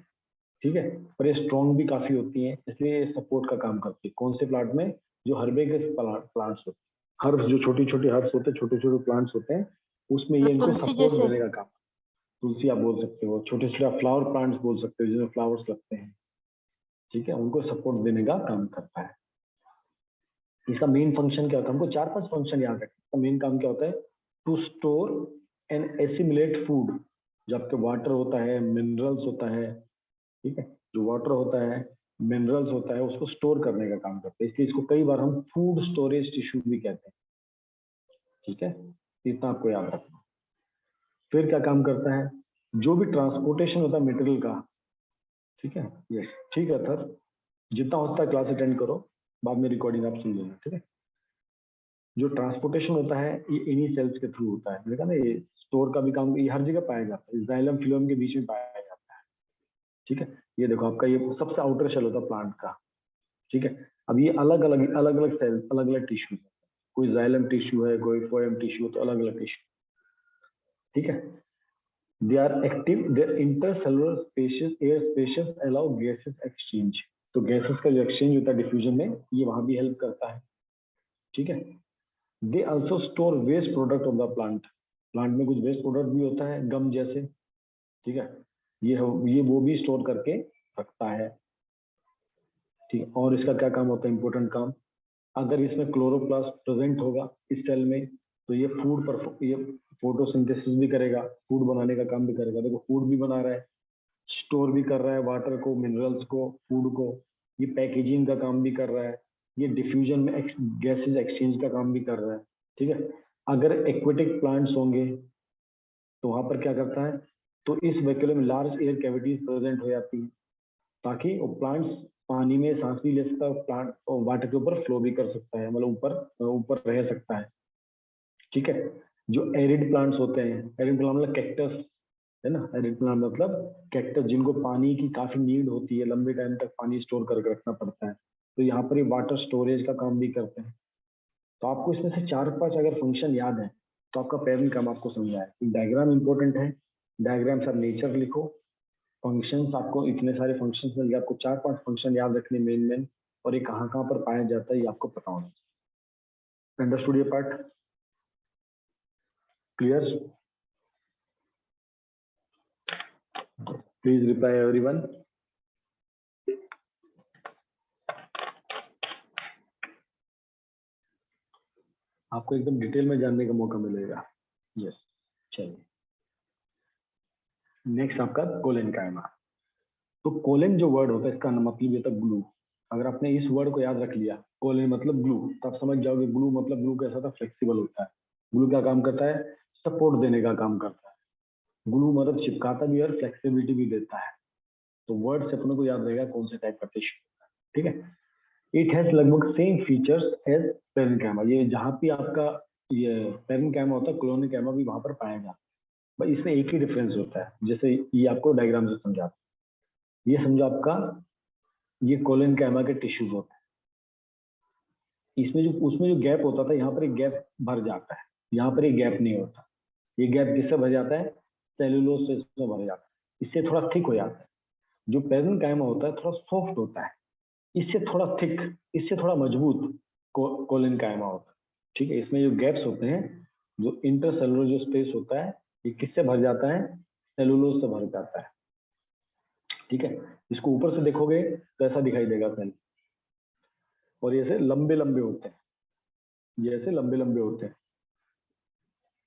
ठीक है, पर ये स्ट्रॉन्ग भी काफी होती हैं, इसलिए सपोर्ट का काम करती है। कौन से प्लांट में, जो हर्बेगस प्लांट्स होते हैं, हर्ब्स जो छोटी छोटी हर्ब्स होते हैं, छोटे छोटे प्लांट्स होते हैं, उसमें ये इनको तुलसी सपोर्ट जैसे। देने का काम। तुलसी आप बोल सकते हो, छोटे छोटे फ्लावर प्लांट्स बोल सकते हो जिसमें फ्लावर्स लगते हैं, ठीक है, उनको सपोर्ट देने का काम करता है। इसका मेन फंक्शन क्या होता है, हमको 4-5 फंक्शन याद रखना। इसका मेन काम क्या होता है, to store and assimilate food. जो आपके वाटर होता है, मिनरल्स होता है, ठीक है, जो वाटर होता है, मिनरल्स होता है, उसको स्टोर करने का काम करता है। इसलिए इसको कई बार हम फूड स्टोरेज टिश्यू भी कहते हैं, ठीक है। इतना आपको याद रखना। फिर क्या काम करता है, जो भी ट्रांसपोर्टेशन होता है मटेरियल का, ठीक है, यस ठीक है सर, जितना होता है क्लास अटेंड करो, बाद में रिकॉर्डिंग आप सुन लेना, ठीक है। जो ट्रांसपोर्टेशन होता है ये इन्हीं सेल्स के थ्रू होता है, मैंने कहा ना ये स्टोर का भी काम ये हर जगह पाया जाता है, जाइलम फिलोम के बीच में पाया जाता है, ठीक है। ये देखो आपका ये सबसे आउटर शेल होता है प्लांट का, ठीक है। अब ये अलग अलग सेल्स, अलग अलग टिश्यू, कोई जाइलम टिश्यू है, कोई फोएम टिश्यू, तो अलग अलग टिश्यू, ठीक है। They are active, their intercellular spaces, air spaces allow gases exchange, तो गैसेस का जो एक्सचेंज होता है डिफ्यूजन में, ये वहां भी हेल्प करता है, ठीक है। They also store waste product of the plant, plant में कुछ वेस्ट प्रोडक्ट भी होता है गम जैसे, ठीक है, ये वो भी स्टोर करके रखता है, ठीक है। और इसका क्या काम होता है, इंपॉर्टेंट काम, अगर इसमें क्लोरोप्लास्ट प्रेजेंट होगा इस सेल में, तो ये फूड पर ये फोटोसिंथेसिस भी करेगा, फूड बनाने का काम भी करेगा, देखो फूड भी बना रहा है, स्टोर भी कर रहा है वाटर को, मिनरल्स को, फूड को, ये पैकेजिंग का काम भी कर रहा है, ये डिफ्यूजन में गैसेज एक्सचेंज का काम भी कर रहा है, ठीक है। अगर एक्वेटिक प्लांट्स होंगे तो वहां पर क्या करता है, तो इस वैक्यूलम में लार्ज एयर कैविटीज प्रेजेंट हो जाती है, ताकि वो प्लांट्स पानी में सांस भी ले सकता है, प्लांट वाटर के ऊपर फ्लो भी कर सकता है, मतलब ऊपर ऊपर रह सकता है, ठीक है। जो एरिड प्लांट्स होते हैं, एरिड प्लांट मतलब कैक्टस है ना, एरिड प्लांट मतलब कैक्टस जिनको पानी की काफी नीड होती है, लंबे टाइम तक पानी स्टोर करके रखना पड़ता है, तो यहाँ पर ये वाटर स्टोरेज का काम भी करते हैं। तो आपको इसमें से 4-5 अगर फंक्शन याद है तो आपका पेरेंट काम आपको समझ आए। डायग्राम इंपॉर्टेंट है, डायग्राम से आप नेचर लिखो, फंक्शंस आपको इतने सारे फंक्शंस मिल गए, आपको 4-5 फंक्शन याद रखने मेन, और ये कहाँ कहाँ पर पाया जाता है ये आपको पता होना चाहिए। अंडरस्टूड ये part? Clear? Please reply everyone. आपको एकदम डिटेल में जानने का मौका मिलेगा। यस, चलिए नेक्स्ट आपका कोलेनकाइमा। तो कोलेन जो वर्ड होता है इसका मतलब होता है ग्लू। अगर आपने इस वर्ड को याद रख लिया, कोलेन मतलब ग्लू, तो आप समझ जाओगे ग्लू मतलब ग्लू कैसा था, फ्लेक्सिबल होता है। ग्लू क्या काम करता है, सपोर्ट देने का काम करता है। ग्लू मतलब चिपकाता भी और फ्लेक्सिबिलिटी भी देता है। तो वर्ड से अपने को याद रहेगा कौन से टाइप का टिश्यू, ठीक है। इट हैज लगभग सेम फीचर्स एज पेरेन्काइमा, ये जहाँ पे आपका ये पेरेन्काइमा होता है कोलोनिकाइमा भी वहां पर पाया जाता है, बस इसमें एक ही डिफरेंस होता है। जैसे ये आपको डायग्राम से समझाता है, ये समझो आपका ये कोलोनिकाइमा के टिश्यूज होते हैं, इसमें जो उसमें जो गैप होता था यहाँ पर एक गैप भर जाता है, यहाँ पर एक गैप नहीं होता। ये गैप किससे भर जाता है, सेलुलोज से इसमें भर जाता है, इससे थोड़ा थिक हो जाता है। जो पेरेन्काइमा होता है थोड़ा सॉफ्ट होता है, इससे थोड़ा थिक, इससे थोड़ा मजबूत कोलेनकाइमा होता है, ठीक है। इसमें जो गैप्स होते हैं, जो इंटरसेलुलर जो स्पेस होता है, ये किससे भर जाता है, सेलुलोज से भर जाता है, ठीक है। इसको ऊपर से देखोगे तो ऐसा दिखाई देगा सेल, और ये ऐसे लंबे लंबे होते हैं, ये ऐसे लंबे लंबे होते हैं,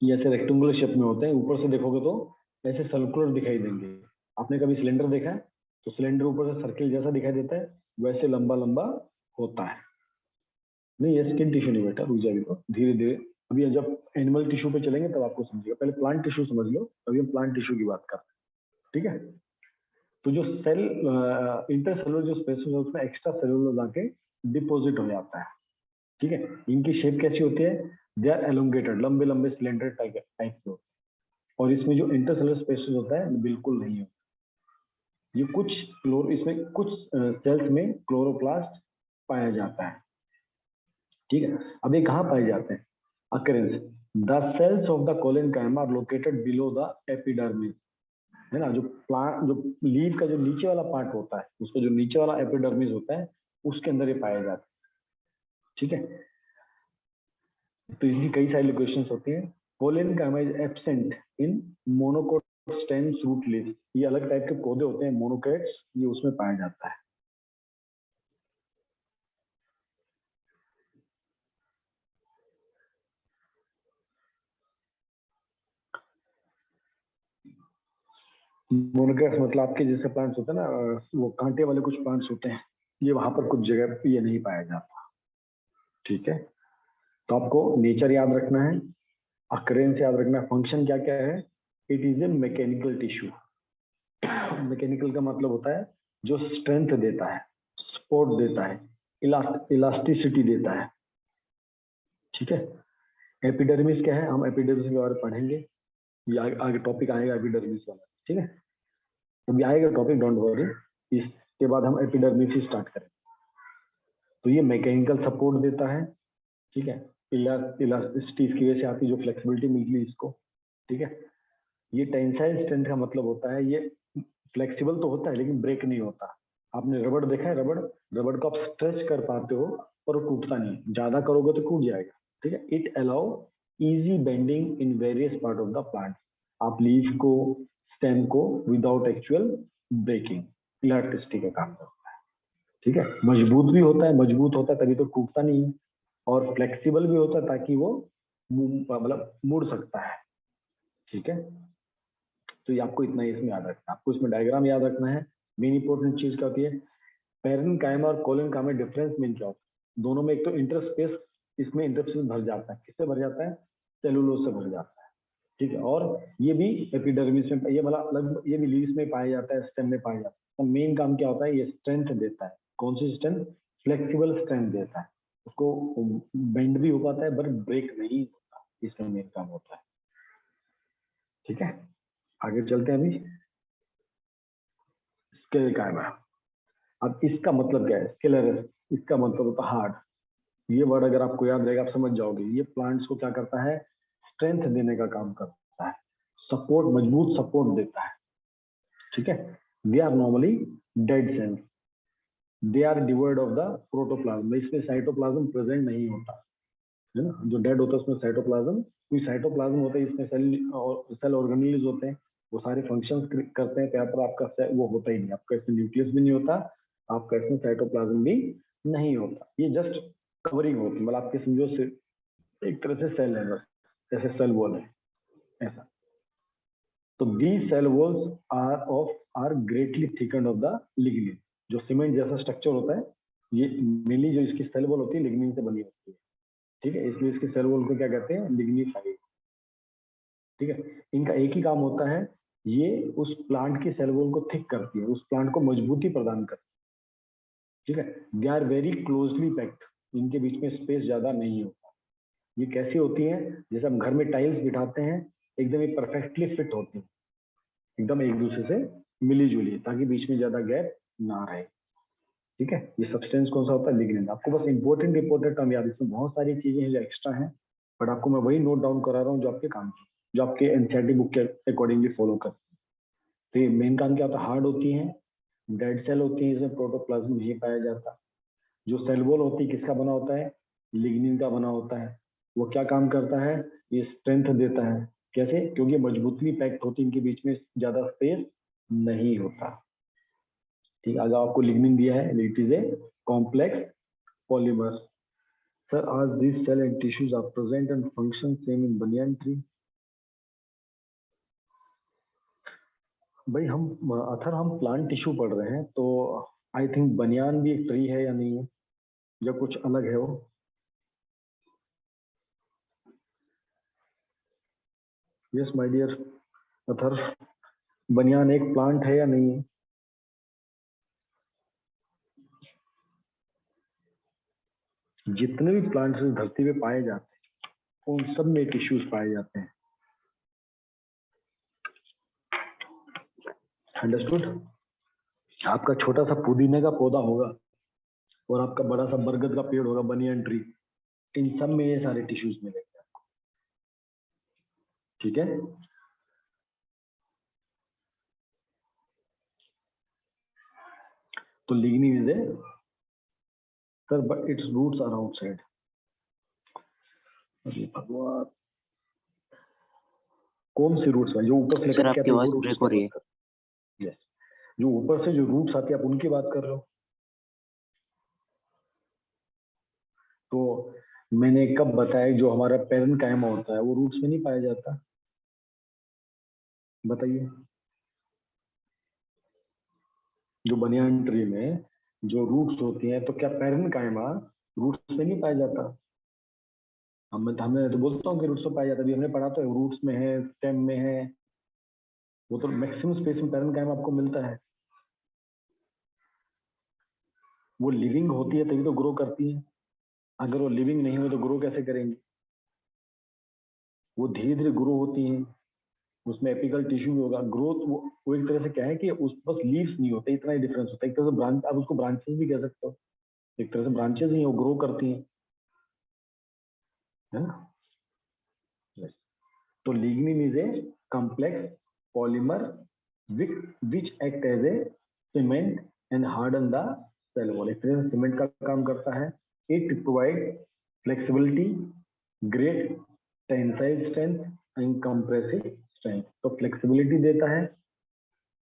ये ऐसे रेक्टेंगुलर शेप में होते हैं। ऊपर से देखोगे तो ऐसे सर्कुलर दिखाई देंगे। आपने कभी सिलेंडर देखा है, तो सिलेंडर ऊपर से सर्किल जैसा दिखाई देता है, वैसे लंबा लंबा होता है। नहीं ये स्किन टिश्यू नहीं बेटा, रुक जाइए, धीरे धीरे, अभी जब एनिमल टिश्यू पे चलेंगे तब आपको समझिएगा, पहले प्लांट टिश्यू समझ लो, अभी हम प्लांट टिश्यू की बात करते हैं, ठीक है। तो जो सेल इंटरसेलुलर जो स्पेस है उसमें एक्स्ट्रा सेलुलर जाके डिपॉजिट हो जाता है, ठीक है। इनकी शेप कैसी होती है, दे आर एलोंगेटेड, लंबे लंबे सिलेंडर टाइप के होते हैं, और इसमें जो इंटरसेलुलर स्पेस होता है बिल्कुल नहीं होता। ये कुछ इसमें कुछ सेल्स में क्लोरोप्लास्ट पाया जाता है, ठीक है। अब ये कहाँ पाए जाते हैं, occurrence, the cells of the collenchyma are located below the epidermis, है ना। जो प्लांट जो लीफ का जो नीचे वाला पार्ट होता है, उसका जो नीचे वाला एपिडर्मिस होता है उसके अंदर ये पाया जाता है, ठीक है। तो इसकी कई सारी लोकेशंस होती हैं। Collenchyma is absent in monocot stems root leaves, ये अलग टाइप के पौधे होते हैं मोनोकोट्स, ये उसमें पाया जाता है। मोनोकोट्स मतलब आपके जैसे प्लांट्स होते हैं ना, वो कांटे वाले कुछ प्लांट्स होते हैं, ये वहां पर कुछ जगह पे ये नहीं पाया जाता, ठीक है। तो आपको नेचर याद रखना है, अकरेंस याद रखना है, फंक्शन क्या क्या है। It is a mechanical tissue, mechanical का मतलब होता है जो स्ट्रेंथ देता है, सपोर्ट देता है, इलास्टिसिटी देता है। ठीक है। एपिडर्मिस क्या है, हम एपिडर्मिस के बारे में पढ़ेंगे, ये आगे टॉपिक आएगा एपिडर्मिस वाला। ठीक है, अभी आएगा टॉपिक, डोंट वरी। इसके बाद हम एपिडर्मिस ही स्टार्ट करेंगे। तो ये मैकेनिकल सपोर्ट देता है। ठीक है, इलास्टिसिटी इसकी वजह से आती है, जो फ्लेक्सिबिलिटी मिलती है इसको। ठीक है, ये टेंसाइल स्ट्रेंथ का मतलब होता है ये फ्लेक्सिबल तो होता है लेकिन ब्रेक नहीं होता। आपने रबड़ देखा है, रबड़ को आप स्ट्रेच कर पाते हो पर वो टूटता नहीं, ज्यादा करोगे तो टूट जाएगा। ठीक है, it allow easy bending in various part of the plant. आप लीफ को, स्टेम को विदाउट एक्चुअल ब्रेकिंग, इलास्टिसिटी का काम करता है। ठीक है, मजबूत भी होता है, मजबूत होता है तभी तो टूटता नहीं है, और फ्लेक्सिबल भी होता है ताकि वो मतलब मुड़ सकता है। ठीक है, तो ये आपको इतना ही इसमें याद रखना है। आपको इसमें डायग्राम याद रखना है। मेन इंपॉर्टेंट चीज क्या होती है, पेरेन्काइमा और कोलेनकाइमा डिफरेंस मेन क्या होता है। दोनों में एक तो इंटरस्पेस, इसमें इंटरस्पेस भर जाता है, किससे भर जाता है, सेलुलोज से भर जाता है। ठीक है, और ये भी एपिडर्मिस में, ये मतलब ये भी लीव्स में पाया जाता है, स्टेम में पाया जाता है। तो मेन काम क्या होता है, ये स्ट्रेंथ देता है। कौन सी स्ट्रेंथ, फ्लेक्सिबल स्ट्रेंथ देता है, उसको बेंड भी हो पाता है पर ब्रेक नहीं होता, इसका मेन काम होता है। ठीक है, आगे चलते हैं। अभी स्केल कायमा, अब इसका मतलब क्या है, स्केलर, इसका मतलब होता है हार्ड। ये वर्ड अगर आपको याद रहेगा आप समझ जाओगे। ये प्लांट्स को क्या करता है, स्ट्रेंथ देने का काम करता है, सपोर्ट, मजबूत सपोर्ट देता है। ठीक है, they are normally dead cells, they are devoid of the protoplasm. इसमें साइटोप्लाज्म प्रेजेंट नहीं होता है ना, जो डेड होता है उसमें साइटोप्लाज्म, कोई साइटोप्लाज्म होता है, इसमें सेल ऑर्गेनेल्स होते हैं, वो सारे फंक्शंस करते हैं। यहाँ पर आपका वो होता ही नहीं, आपका इसमें न्यूक्लियस भी नहीं होता, आपका इसमें साइटोप्लाज्म भी नहीं होता। ये जस्ट कवरिंग होती है, मतलब आपके समझो से एक तरह से सेल है, बस जैसे सेल वॉल है ऐसा। तो these cell walls are greatly thickened of the lignin. जो सीमेंट जैसा स्ट्रक्चर होता है, ये मेनली जो इसकी सेल वॉल होती है लिग्निन से बनी होती है। ठीक है, इसलिए इसके सेल वॉल को क्या कहते हैं, लिग्निफाइड। ठीक है, इनका एक ही काम होता है, ये उस प्लांट की सेल वॉल को थिक करती है, उस प्लांट को मजबूती प्रदान करती है। ठीक है, they are very closely packed, इनके बीच में स्पेस ज्यादा नहीं होता। ये कैसी होती है, जैसे हम घर में टाइल्स बिठाते हैं, एकदम ये परफेक्टली फिट होती है, एकदम एक दूसरे से मिली जुली, ताकि बीच में ज्यादा गैप ना रहे। ठीक है, ये सब्सटेंस कौन सा होता है, लिग्निन। आपको बस इंपॉर्टेंट टर्म याद, इसमें बहुत सारी चीजें हैं जो एक्स्ट्रा हैं, बट आपको मैं वही नोट डाउन करा रहा हूँ जो आपके काम की, जो आपके एनसीईआरटी बुक के अकॉर्डिंगली फॉलो कर। तो ये मेन काम क्या होता है, हार्ड होती है, डेड सेल होती है, इसमें प्रोटोप्लाज्म नहीं पाया जाता। जो सेल वॉल होती है किसका बना होता है, लिग्निन का बना होता है। वो क्या काम करता है, ये स्ट्रेंथ देता है। कैसे, क्योंकि मजबूतली पैक्ड होती है, इनके बीच में ज्यादा स्पेस नहीं होता। ठीक, अगर आपको लिग्निन दिया है, it is a complex polymer. Sir, as these cell and tissues are present and function same in banyan tree? भाई हम प्लांट टिश्यू पढ़ रहे हैं, तो आई थिंक बनियान भी एक ट्री है या नहीं है, या कुछ अलग है वो। यस माय डियर अथर, बनियान एक प्लांट है या नहीं है। जितने भी प्लांट्स धरती पे पाए जाते हैं उन सब में टिश्यूज पाए जाते हैं। अंडरस्टूड। आपका छोटा सा पुदीने का पौधा होगा और आपका बड़ा सा बरगद का पेड़ होगा, बनियान ट्री, इन सब में ये सारे टिश्यूज मिलेंगे आपको। ठीक है, तो lignin is a sir, but its roots are outside. अरे भगवान, कौन सी रूट्स है जो ऊपर से सर लेकर आपकी आवाज ब्रेक हो रही है। यस, जो ऊपर से जो रूट्स आती है आप उनकी बात कर रहे हो। तो मैंने कब बताया, जो हमारा पेरेन्काइमा होता है वो रूट्स में नहीं पाया जाता, बताइए। जो बनियान ट्री में जो रूट्स होती हैं, तो क्या पेरेन्काइमा रूट्स में नहीं पाया जाता। हमने तो बोलता हूँ कि रूट्स में पाया जाता है, अभी हमने पढ़ा तो रूट्स में है, स्टेम में है, वो तो मैक्सिमम स्पेस में पैरेन्काइमा आपको मिलता है। वो लिविंग होती है तभी तो ग्रो करती है, अगर वो लिविंग नहीं हो तो ग्रो कैसे करेंगे? वो धीरे धीरे ग्रो होती हैं, उसमें एपिकल टिश्यू भी होगा। ग्रोथ वो एक तरह से क्या है कि उस बस लीव्स नहीं होते, इतना ही डिफरेंस होता है। एक तरह से ब्रांच, आप उसको ब्रांचेस भी कह सकते हो, एक तरह से ब्रांचेस ही वो ग्रो करती हैं, है ना। Yes. तो lignin is a complex polymer which act as a cement and harden the cell wall। एक तरह से सीमेंट का काम करता है। It provide flexibility, great tensile strength and compressive strength। तो फ्लेक्सिबिलिटी देता है,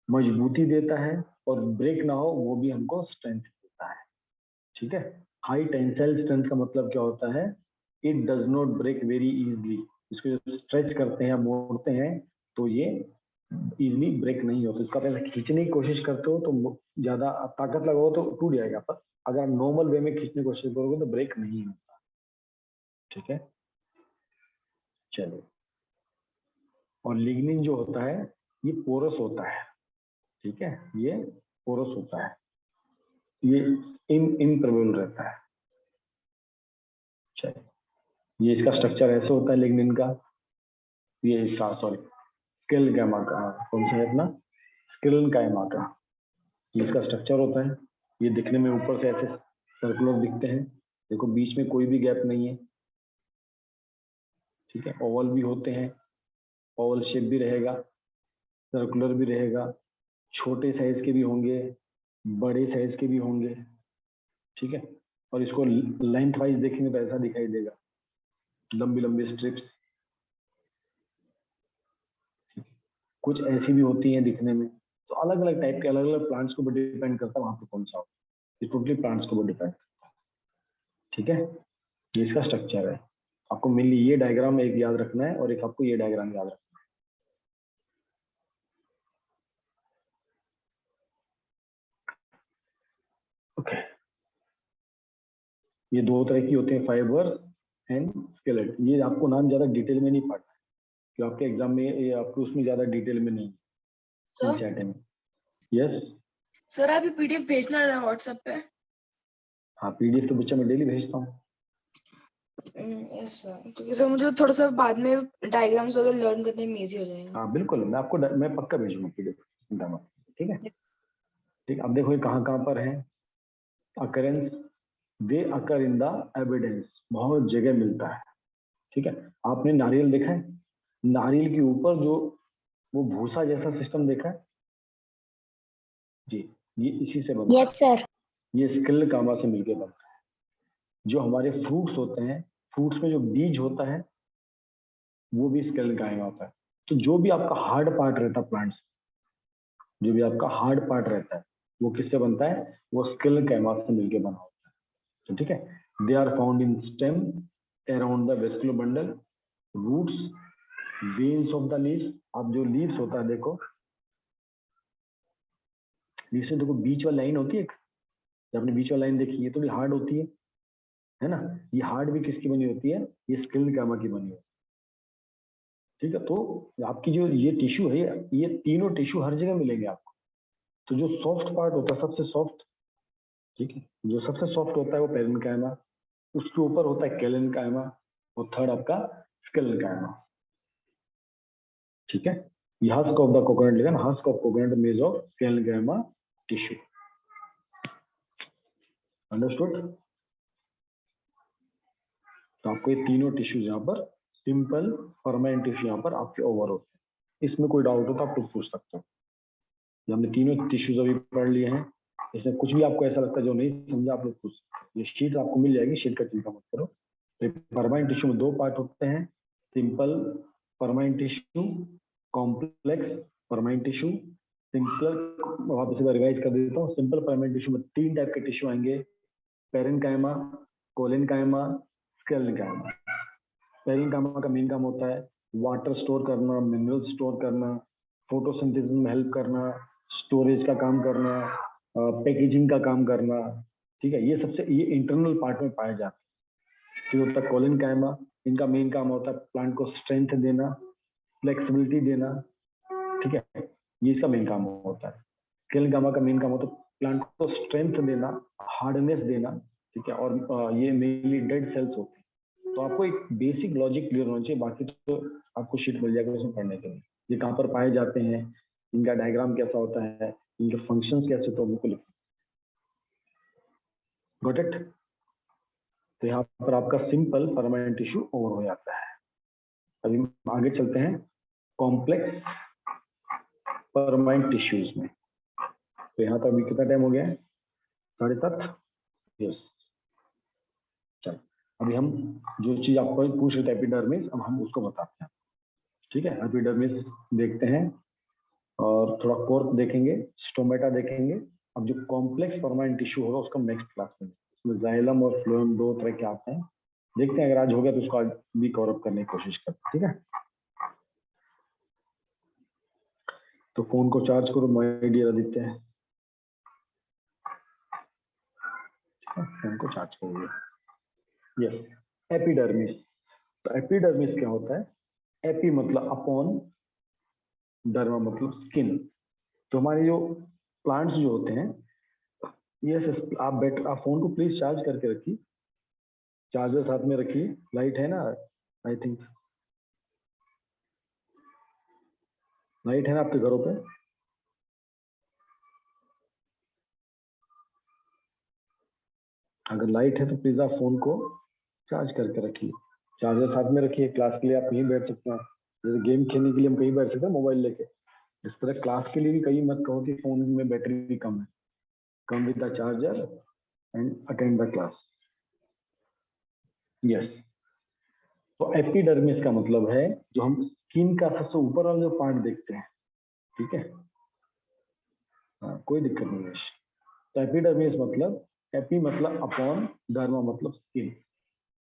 मजबूती देता है, और ब्रेक ना हो वो भी हमको स्ट्रेंथ देता है। ठीक है। हाई टेंसाइल स्ट्रेंथ का मतलब क्या होता है? It does not break very easily. इसको जो स्ट्रेच करते हैं, मोड़ते हैं, तो ये इजीली ब्रेक नहीं होता। इसका पहले खींचने की कोशिश करते हो तो ज्यादा ताकत लगाओ तो टूट जाएगा, पर अगर आप नॉर्मल वे में खींचने की कोशिश करोगे तो ब्रेक नहीं होता। ठीक है, चलो। और लिग्निन जो होता है ये पोरस होता है। ठीक है, ये पोरस होता है, ये इम्प्रमेबल रहता है। चलिए, ये इसका स्ट्रक्चर ऐसे होता है लिग्निन का। ये इसका सॉरी स्केलेनकाइमा का, कौन सा है अपना स्केलेनकाइमा का, ये इसका स्ट्रक्चर होता है। ये दिखने में ऊपर से ऐसे सर्कुलर दिखते हैं, देखो बीच में कोई भी गैप नहीं है। ठीक है, ओवल भी होते हैं, ओवल शेप भी रहेगा, सर्कुलर भी रहेगा, छोटे साइज के भी होंगे, बड़े साइज के भी होंगे। ठीक है, और इसको लेंथ वाइज देखेंगे तो ऐसा दिखाई देगा, लंबी लंबी स्ट्रिप्स। कुछ ऐसी भी होती हैं दिखने में। तो अलग अलग टाइप के, अलग अलग प्लांट्स को भी डिपेंड करता है वहां पे कौन सा हो, ये टोटली प्लांट्स को भी डिपेंड करता है। ठीक है, ये इसका स्ट्रक्चर है। आपको मेनली ये डायग्राम एक याद रखना है और एक आपको ये डायग्राम याद रखना है। ओके, ये दो तरह की होते हैं, फाइबर एंड स्केलेट। ये आपको नाम ज्यादा डिटेल में नहीं पढ़ना है, क्योंकि आपके एग्जाम में ये आपको उसमें ज्यादा डिटेल में नहीं है। यस सर, आप ये पीडीएफ भेजना है व्हाट्सएप पे। हाँ, पीडीएफ तो बच्चा मैं डेली भेजता हूँ। यस सर, क्योंकि सर मुझे थोड़ा सा बाद में डायग्राम्स वगैरह लर्न करने में इजी हो जाएगा। हाँ बिल्कुल, मैं आपको मैं पक्का भेजूंगा पीडीएफ, चिंता मत। ठीक है, ठीक। अब देखो ये कहाँ कहाँ पर है occurrence. They occur in the evidence, बहुत जगह मिलता है। ठीक है, आपने नारियल देखा है? नारियल के ऊपर जो वो भूसा जैसा सिस्टम देखा है जी, ये इसी से बनता है। Yes sir. ये स्केलेनकाइमा से मिलकर बनता है। जो हमारे फ्रूट्स होते हैं, फ्रूट्स में जो बीज होता है वो भी स्केलेनकाइमा होता है। तो जो भी आपका हार्ड पार्ट रहता है प्लांट्स, जो भी आपका हार्ड पार्ट रहता है वो किससे बनता है? वो स्केलेनकाइमा से मिलकर बना होता है। तो ठीक है, they are found in stem around the vascular bundle, roots, veins of the leaves. अब जो लीव्स होता है, देखो लीव्स में देखो बीच वाली लाइन होती है, जब आपने बीच वाली लाइन देखी है तो भी हार्ड होती है ना। ये हार्ड भी किसकी बनी होती है? ये स्केलेनकाइमा की बनी होती है। ठीक है, तो आपकी जो ये टिश्यू है, ये तीनों टिश्यू हर जगह मिलेंगे आपको। तो जो सॉफ्ट पार्ट होता है सबसे सॉफ्ट, ठीक है, जो सबसे सॉफ्ट होता है वो पैरेन्काइमा, उसके ऊपर होता है कैलेनकाइमा, और थर्ड आपका स्केलेनकाइमा। ठीक है, ये हस्क ऑफ द कोकोनट लिखा ना, हस्क ऑफ कोकोनट मेज ऑफ स्केलेनकाइमा टिश्यू। अंडरस्टूड? तो आपको ये तीनों टिश्यूज यहाँ पर, सिंपल परमानेंट टिश्यू यहाँ पर आपके ओवर होते हैं। इसमें कोई डाउट हो तो आप कुछ पूछ सकते हो। ये हमने तीनों टिश्यूज अभी पढ़ लिए हैं, इसमें कुछ भी आपको ऐसा लगता है जो नहीं समझा आप लोग पूछ सकते हो। ये शीट आपको मिल जाएगी, शीट का चिंता मत करो। तो परमानेंट टिश्यू में दो पार्ट होते हैं, simple permanent tissue, complex permanent tissue. Simple वापस से रिवाइज कर देता हूँ, सिंपल परमानेंट टिश्यू में तीन टाइप के टिश्यू आएंगे, पैरेन्काइमा, कोलेनकाइमा, स्केलेनकाइमा। पैरेन्काइमा का मेन काम होता है वाटर स्टोर करना, मिनरल स्टोर करना, फोटोसिंथेसिस में हेल्प करना, स्टोरेज का काम करना, पैकेजिंग का काम करना। ठीक है, ये सबसे ये इंटरनल पार्ट में पाए जाते हैं। फिर होता है कोलेनकाइमा, इनका मेन काम होता है प्लांट को स्ट्रेंथ देना, फ्लेक्सिबिलिटी देना। ठीक है, ये इसका मेन काम होता है। स्केलिंग गामा का मेन काम होता है प्लांट को स्ट्रेंथ देना, हार्डनेस देना, ठीक है, और ये मेनली डेड सेल्स होते हैं। तो आपको एक बेसिक लॉजिक क्लियर होना चाहिए, बाकी तो आपको शीट मिल जाएगा उसमें पढ़ने के लिए। ये कहाँ पर पाए जाते हैं, इनका डायग्राम कैसा होता है, इनके फंक्शंस कैसे होते हैं, बिल्कुल गॉट इट। तो यहाँ पर आपका सिंपल परमानेंट टिश्यू ओवर हो जाता है। अभी आगे चलते हैं कॉम्प्लेक्स परमानेंट टिश्यूज में। तो यहाँ पर अभी कितना टाइम हो गया है, 7:30। यस, चल अभी हम जो चीज आपको पूछ रहे थे एपिडर्मिस, अब हम उसको बताते हैं। ठीक है, एपिडर्मिस देखते हैं और थोड़ा कोर्क देखेंगे, स्टोमेटा देखेंगे। अब जो कॉम्प्लेक्स परमानेंट टिश्यू होगा उसका नेक्स्ट क्लास में, इसमें जाइलम और फ्लोएम दो तरह के आते हैं। देखते हैं, अगर आज हो गया तो उसको आज भी कवर अप करने की कोशिश करते हैं। ठीक है, तो फोन को चार्ज करो माय डियर आदित्य, फोन को चार्ज करिए। Yes, epidermis. तो एपिडर्मिस क्या होता है, एपी मतलब अपॉन, डर्मा मतलब स्किन। तो हमारे जो प्लांट्स जो होते हैं, यस आप फोन को प्लीज चार्ज करके रखिए, चार्जर साथ में रखिए, लाइट है ना, आई थिंक लाइट है ना आपके घरों पे। अगर लाइट है तो प्लीज आप फोन को चार्ज करके रखिए, चार्जर साथ में रखिए। क्लास के लिए आप कहीं बैठ सकते हैं, जैसे गेम खेलने के लिए हम कहीं बैठ सकते हैं मोबाइल लेके, इस तरह क्लास के लिए भी कहीं मत कहो कि फोन में बैटरी भी कम है। Come with the charger and attend the class. Yes, तो एपिडर्मिस का मतलब है जो हम स्किन का सबसे ऊपर वाला जो पार्ट देखते हैं। ठीक है, हाँ कोई दिक्कत नहीं है। तो एपिडर्मिस मतलब, एपी मतलब अपॉन, डर्मा मतलब स्किन।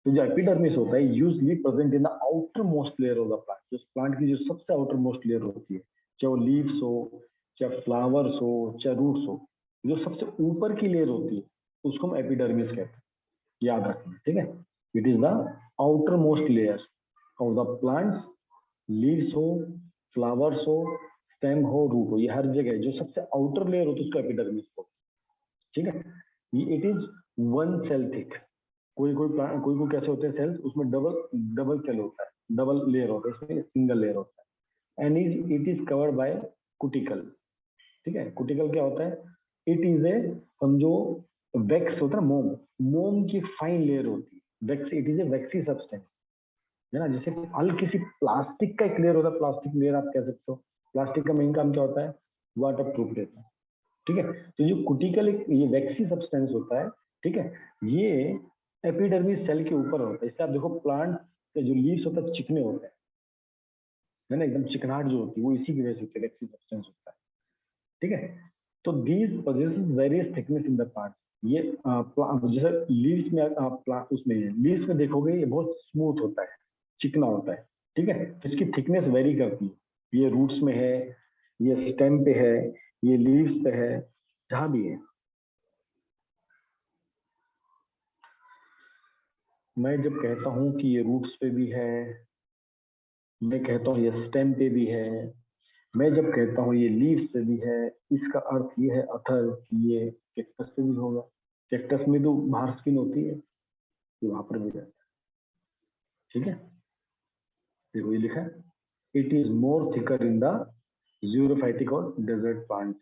तो जो एपिडर्मिस होता है usually present in the outer most layer of the plant, जो प्लांट की जो सबसे आउटर मोस्ट लेयर होती है, चाहे वो लीव्स हो, चाहे फ्लावर्स हो, चाहे रूट्स हो, जो सबसे ऊपर की लेयर होती है उसको हम एपिडर्मिस कहते हैं, याद रखना। ठीक है, it is the outer most layer of the plants, leaves हो, फ्लावर्स हो, स्टेम हो, रूट हो, ये हर जगह जो सबसे आउटर लेयर होती है उसको एपिडर्मिस हो। ठीक है, it is one cell thick. कोई कोई कैसे होते हैं सेल्स, उसमें डबल सेल होता है, डबल लेयर होता है, इसमें सिंगल लेयर होता है। And it is covered by cuticle. ठीक है, कुटिकल क्या होता है, इट इज ए, समझो वैक्स होता है, मोम की फाइन लेयर होती है wax, it is a vaccine substance, है ना। जैसे हल्की सी प्लास्टिक का एक लेयर होता है, प्लास्टिक लेयर आप कह सकते हो। प्लास्टिक का मेन काम क्या होता है, वाटर प्रूफ रहता है। ठीक है, तो जो कुटिकल एक ये वैक्सी सब्सटेंस होता है, ठीक है, ये एपिडर्मिस सेल के ऊपर होता है। इससे आप देखो प्लांट के जो लीव्स होता है चिकने होते हैं, है ना, एकदम चिकनाहट जो होती है वो इसी की वजह से होती है, वैक्सी सब्सटेंस होता है। ठीक है, तो these possesses various thickness in the plant. ये जैसे लीव्स में उसमें लीव्स में देखोगे ये बहुत स्मूथ होता है, चिकना होता है। ठीक है, तो इसकी थिकनेस वेरी करती है, ये रूट्स में है, ये स्टेम पे है, ये लीव्स पे है, जहां भी है। मैं जब कहता हूं कि ये रूट्स पे भी है, मैं कहता हूँ ये स्टेम पे भी है, मैं जब कहता हूँ ये लीव्स पे भी है, इसका अर्थ ये है अथर कि ये कैक्टस पे भी होगा। कैक्टस में तो बाहर स्किन होती है, ये वहां पर भी रहता है। ठीक है, देखो ये लिखा है, it is more thicker in the xerophytic और डेजर्ट प्लांट।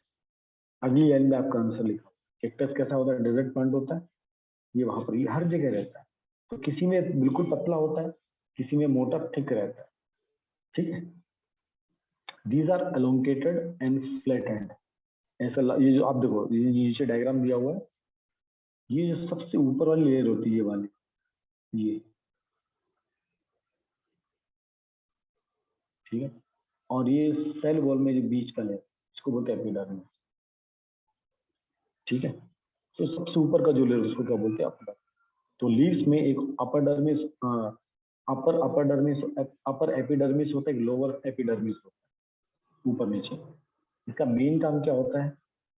अगली लाइन में आपका आंसर लिखा, कैक्टस कैसा होता है, डेजर्ट प्लांट होता है, ये वहां पर, ये हर जगह रहता है। तो किसी में बिल्कुल पतला होता है, किसी में मोटा थिक रहता है। ठीक है, these are elongated and flat and. ऐसा ये जो आप देखो, ये नीचे डायग्राम दिया हुआ है, ये जो सबसे ऊपर वाली लेयर होती है ये वाली, ये, ठीक है, और ये सेल वॉल में जो बीच का लेयर, इसको बोलते हैं एपिडर्मिस। ठीक है, तो सबसे ऊपर का जो लेयर उसको क्या बोलते हैं, एपिडर्मिस। तो लीव्स में एक अपर एपिडर्मिस होता है, एक लोअर एपिडर्मिस होता है, ऊपर नीचे। इसका मेन काम क्या होता है,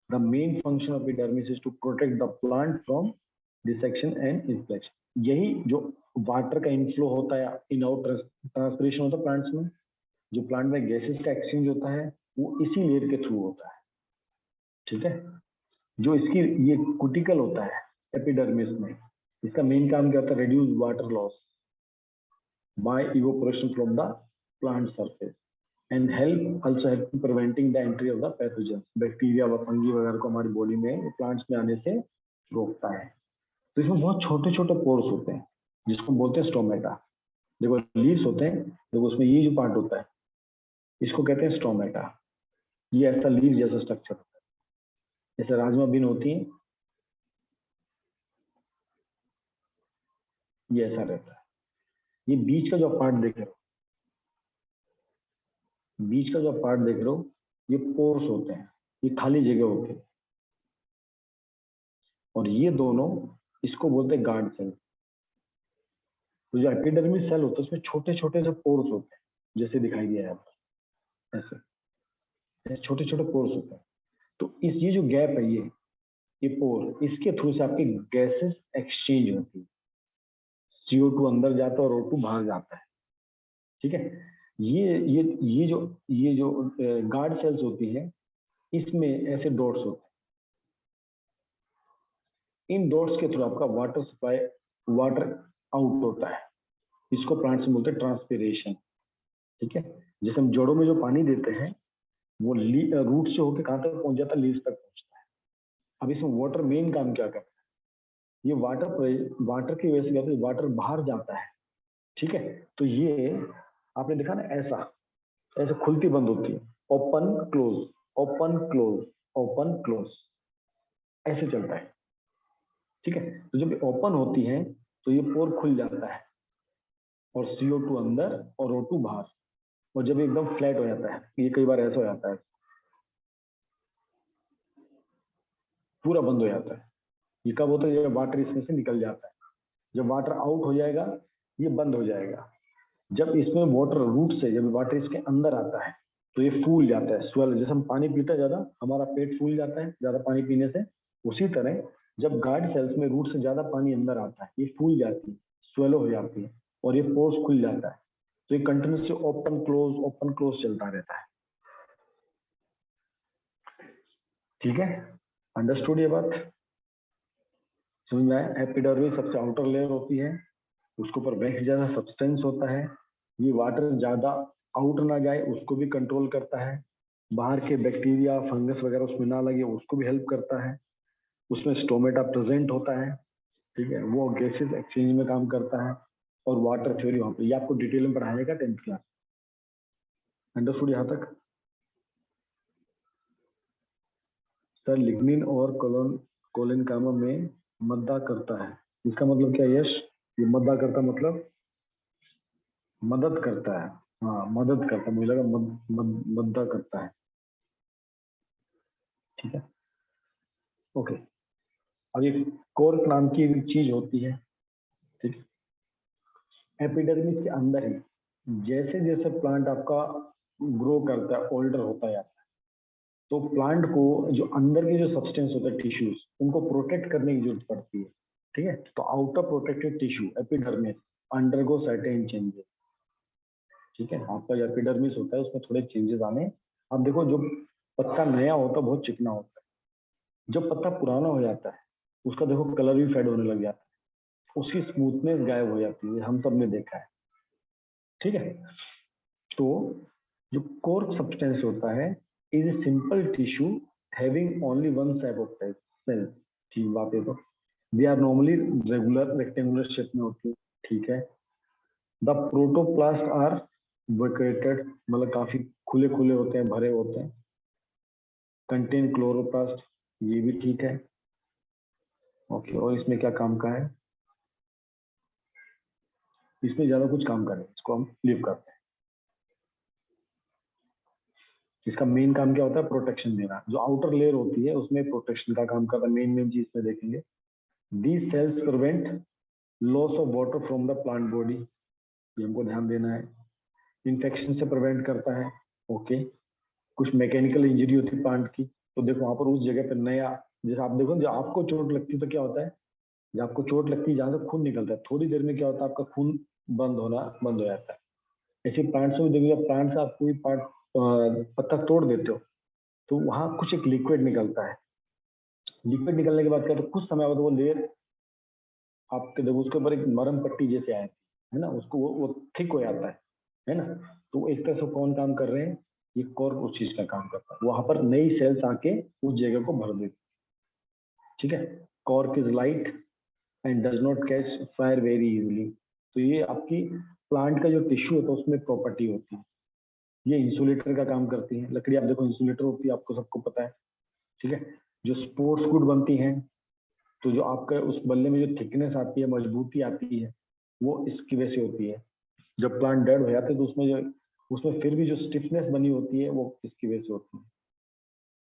the main function of epidermis is to protect the plant from desiccation and infection. यही जो वाटर का इनफ्लो होता है, इन आउट ट्रांसपिरेशन होता है प्लांट्स में, जो प्लांट में गैसेस का एक्सचेंज होता है, वो इसी लेयर के थ्रू होता है, ठीक है। जो इसकी ये कुटिकल होता है एपिडर्मिस में, इसका मेन काम क्या होता है, reduce water loss by evaporation from the plant surface and help also help preventing the entry of the pathogen, bacteria व फंगी वगैरह को हमारी बॉडी में प्लांट्स में आने से रोकता है। तो इसमें बहुत छोटे छोटे पोर्स होते हैं जिसको बोलते हैं स्टोमेटा। देखो लीव्स होते हैं, देखो उसमें ये जो पार्ट होता है इसको कहते हैं स्टोमेटा। ये ऐसा लीव जैसा स्ट्रक्चर होता है, जैसे राजमा बीन होती है, ये ऐसा रहता है। ये बीच का जो पार्ट देख रहे हो, बीच का जो पार्ट देख रहे हो, ये पोर्स होते हैं, ये खाली जगह होती है। और ये दोनों इसको बोलते हैं गार्ड सेल। तो जो एपिडर्मिस सेल होता है उसमें छोटे छोटे से पोर्स होते हैं, जैसे दिखाई दिया है यहाँ पर, ऐसे छोटे छोटे पोर्स होते हैं। तो इस ये जो गैप है, ये पोर, इसके थ्रू से आपकी गैसेस एक्सचेंज होती है। CO2 अंदर जाता है और O2 बाहर जाता है, ठीक है। ये जो गार्ड सेल्स होती है, इसमें ऐसे डॉट्स होते हैं। इन डॉट्स के थ्रू आपका वाटर सप्लाई, वाटर आउट होता है। इसको प्लांट्स में बोलते हैं ट्रांसपिरेशन, ठीक है। जैसे हम जड़ों में जो पानी देते हैं वो रूट से होकर कहाँ तक पहुंच जाता है, लीव्स तक पहुंचता है। अब इसमें वाटर मेन काम क्या करता है, ये वाटर की वजह से क्या होता है, वाटर बाहर जाता है, ठीक है। तो ये आपने देखा ना, ऐसे खुलती बंद होती है, open close open close open close, ऐसे चलता है, ठीक है। तो जब ओपन होती है तो ये पोर खुल जाता है और CO2 अंदर और O2 बाहर। और जब एकदम फ्लैट हो जाता है, ये कई बार ऐसा हो जाता है, पूरा बंद हो जाता है। ये कब होता है, जब वाटर इसमें से निकल जाता है। जब वाटर आउट हो जाएगा ये बंद हो जाएगा। जब इसमें वाटर रूट से, जब वाटर इसके अंदर आता है तो ये फूल जाता है, स्वेल। जैसे हम पानी पीते हैं ज्यादा, हमारा पेट फूल जाता है ज्यादा पानी पीने से, उसी तरह जब गार्ड सेल्स में रूट से ज्यादा पानी अंदर आता है, ये फूल जाती है, स्वेलो हो जाती है और ये पोर्स खुल जाता है। तो ये कंटिन्यूसली ओपन क्लोज चलता रहता है, ठीक है। अंडरस्टूड ये बात, समझ में आया। एपिडर्मिस सबसे आउटर लेयर होती है, उसके ऊपर वैक्स जैसा सब्सटेंस होता है। ये वाटर ज्यादा आउट ना जाए उसको भी कंट्रोल करता है। बाहर के बैक्टीरिया फंगस वगैरह उसमें ना लगे उसको भी हेल्प करता है। उसमें स्टोमेटा प्रेजेंट होता है, ठीक है। वो गैसेस एक्सचेंज में काम करता है और वाटर थ्योरी वहां पे, ये आपको डिटेल में पढ़ाया जाएगा 10th क्लास। अंडरस्टूड यहाँ तक? सर लिग्निन और कोलिनकामा में मद्दा करता है, इसका मतलब क्या यश? ये मद्दा करता मतलब मदद करता है, हाँ मदद करता है, मुझे लगा मद्दा करता है, ठीक है ओके। अब ये कोर्क नाम की एक चीज होती है, ठीक है। एपिडर्मिस के अंदर ही जैसे जैसे प्लांट आपका ग्रो करता है, ओल्डर होता जाता है, तो प्लांट को जो अंदर के जो सब्सटेंस होता है, टिश्यूज, उनको प्रोटेक्ट करने की जरूरत पड़ती है, ठीक है। तो outer protected tissue epidermis undergo certain changes, ठीक है। आपका जो एपिडर्मिस होता है उसमें थोड़े चेंजेस आने। अब देखो जो पत्ता नया होता है बहुत चिकना होता है, जब पत्ता पुराना हो जाता है उसका देखो कलर भी फेड होने लग जाता है, उसकी स्मूथनेस गायब हो जाती है, हम सब ने देखा है, ठीक है। तो जो कोर्क सब्सटेंस होता है is a simple tissue having only one type of cell, ठीक बात है। तो they are normally regular rectangular shape में होती है, ठीक है। द प्रोटोप्लास्ट आर वैक्यूलेटेड, मतलब काफी खुले खुले होते हैं, भरे होते हैं। कंटेन क्लोरोप्लास्ट, ये भी ठीक है ओके। और इसमें क्या काम का है? इसमें ज्यादा कुछ काम करे, इसको हम लीव करते हैं। इसका मेन काम क्या होता है? प्रोटेक्शन देना। जो आउटर लेयर होती है उसमें प्रोटेक्शन का काम करता है, मेन चीज में देखेंगे। These cells prevent loss of water from the plant body, ये हमको ध्यान देना है। इन्फेक्शन से प्रिवेंट करता है, ओके। कुछ मैकेनिकल इंजरी होती है प्लांट की, तो देखो वहां पर उस जगह पर नया, जैसे आप देखो जब आपको चोट लगती है तो क्या होता है, जब आपको चोट लगती है जहां से खून निकलता है, थोड़ी देर में क्या होता है आपका खून बंद हो जाता है। ऐसे प्लांट से भी देखिए, प्लांट से आप कोई पार्ट पत्ता तोड़ देते हो तो वहां कुछ एक लिक्विड निकलता है। लिक्विड निकलने के बाद क्या, तो कुछ समय बाद वो लेयर आपके देखो उसके ऊपर एक नरम पट्टी जैसे आए है ना, उसको वो थिक हो जाता है ना। तो एक तरह से कौन काम कर रहे हैं, ये कोर उस चीज का काम करता है, वहां पर नई सेल्स आके उस जगह को भर देती। ठीक है, cork is light and does not catch fire very easily. तो ये आपकी प्लांट का जो टिश्यू होता है उसमें प्रॉपर्टी होती है, ये इंसुलेटर का काम करती है। लकड़ी आप देखो इंसुलेटर होती है, आपको सबको पता है। ठीक है, जो स्पोर्ट्स गुड बनती हैं, तो जो आपका उस बल्ले में जो थिकनेस आती है, मजबूती आती है, वो इसकी वजह से होती है। जब प्लांट डेड हो जाते हैं तो उसमें फिर भी जो स्टिफनेस बनी होती है वो इसकी वजह से होती है।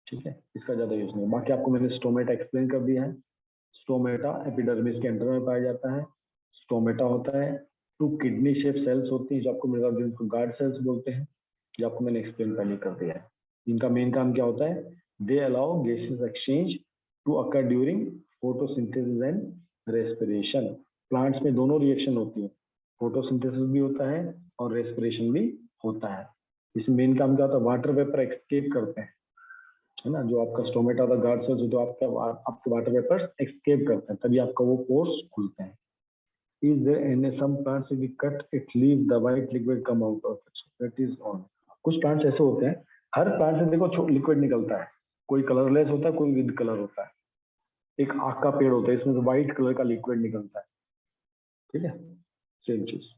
ठीक है, इसका ज्यादा यूज नहीं। बाकी आपको मैंने स्टोमेटा एक्सप्लेन कर दिया है। स्टोमेटा एपिडर्मिस के अंदर में पाया जाता है। स्टोमेटा होता है, 2 किडनी शेप सेल्स होती है जो आपको मिल जिनको गार्ड सेल्स बोलते हैं, जो आपको मैंने एक्सप्लेन पहले कर दिया है। इनका मेन काम क्या होता है, they allow gases exchange to occur during photosynthesis and respiration. Plants में दोनों रिएक्शन होती है, फोटोसिंथेसिस भी होता है और रेस्पिरेशन भी होता है। इसमें मेन काम क्या होता है, वाटर वेपर एक्सकेप करते हैं, है ना। जो आपका स्टोमेटा का गार्ड सेल्स जो आपके वाटर वेपर एक्सकेप करते हैं, तभी आपका वो पोर्स खुलते हैं। Is there in some plants if we cut it leave the white liquid come out of it, that is all। कुछ प्लांट्स ऐसे होते हैं, हर प्लांट से देखो लिक्विड निकलता है, कोई कलरलेस होता है, कोई विद कलर होता है। एक आक का पेड़ होता है, इसमें से व्हाइट कलर का लिक्विड निकलता है। ठीक है, सेम चीज।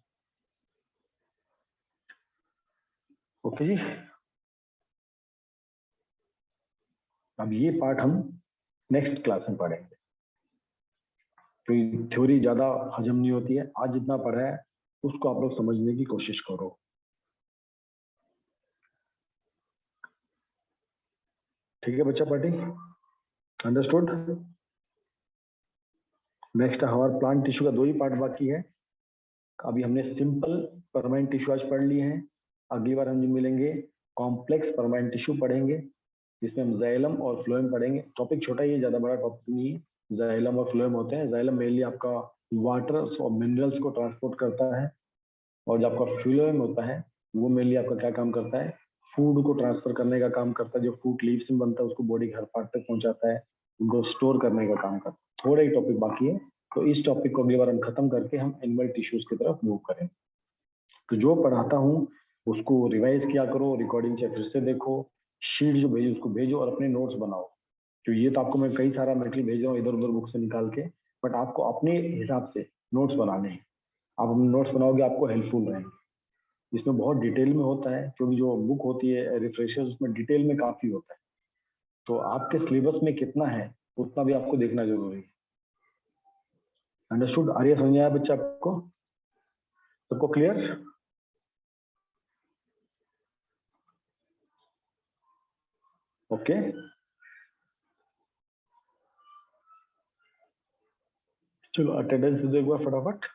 ओके जी, अब ये पार्ट हम नेक्स्ट क्लास में पढ़ेंगे। तो थ्योरी ज्यादा हजम नहीं होती है, आज जितना पढ़ा है उसको आप लोग समझने की कोशिश करो। ठीक है बच्चा पार्टी, अंडरस्टूड। नेक्स्ट हमारा प्लांट टिश्यू का 2 ही पार्ट बाकी है। अभी हमने सिंपल परमानेंट टिश्यू आज पढ़ लिए हैं। अगली बार हम जो मिलेंगे कॉम्प्लेक्स परमानेंट टिश्यू पढ़ेंगे, जिसमें हम जाइलम और फ्लोएम पढ़ेंगे। टॉपिक छोटा ही है, ज्यादा बड़ा टॉपिक नहीं है। जाइलम और फ्लोएम होते हैं। जाइलम मेनली आपका वाटर और मिनरल्स को ट्रांसपोर्ट करता है, और जो आपका फ्लोएम होता है वो मेनली आपका क्या काम करता है, फूड को ट्रांसफर करने का काम करता है। जो फूड लीव्स में बनता है उसको बॉडी के हर पार्ट तक पहुंचाता है, उनको स्टोर करने का काम करता है। थोड़ा ही टॉपिक बाकी है, तो इस टॉपिक को अगली बार हम खत्म करके हम एनिमल टिश्यूज की तरफ मूव करें। तो जो पढ़ाता हूँ उसको रिवाइज किया करो, रिकॉर्डिंग से फिर से देखो, शीट जो भेजो उसको भेजो और अपने नोट्स बनाओ। तो ये तो आपको मैं कई सारा मटेरियल भेज रहा हूँ इधर उधर बुक से निकाल के, बट आपको अपने हिसाब से नोट्स बनाने हैं। आप अपने नोट्स बनाओगे आपको हेल्पफुल रहेंगे। इसमें बहुत डिटेल में होता है, क्योंकि जो बुक होती है रिफ्रेशर्स उसमें डिटेल में काफी होता है। तो आपके सिलेबस में कितना है उतना भी आपको देखना जरूरी है। अंडरस्टूड, आर्य समझ आया बच्चा आपको, सबको क्लियर? ओके, चलो अटेंडेंस दे एक बार फटाफट।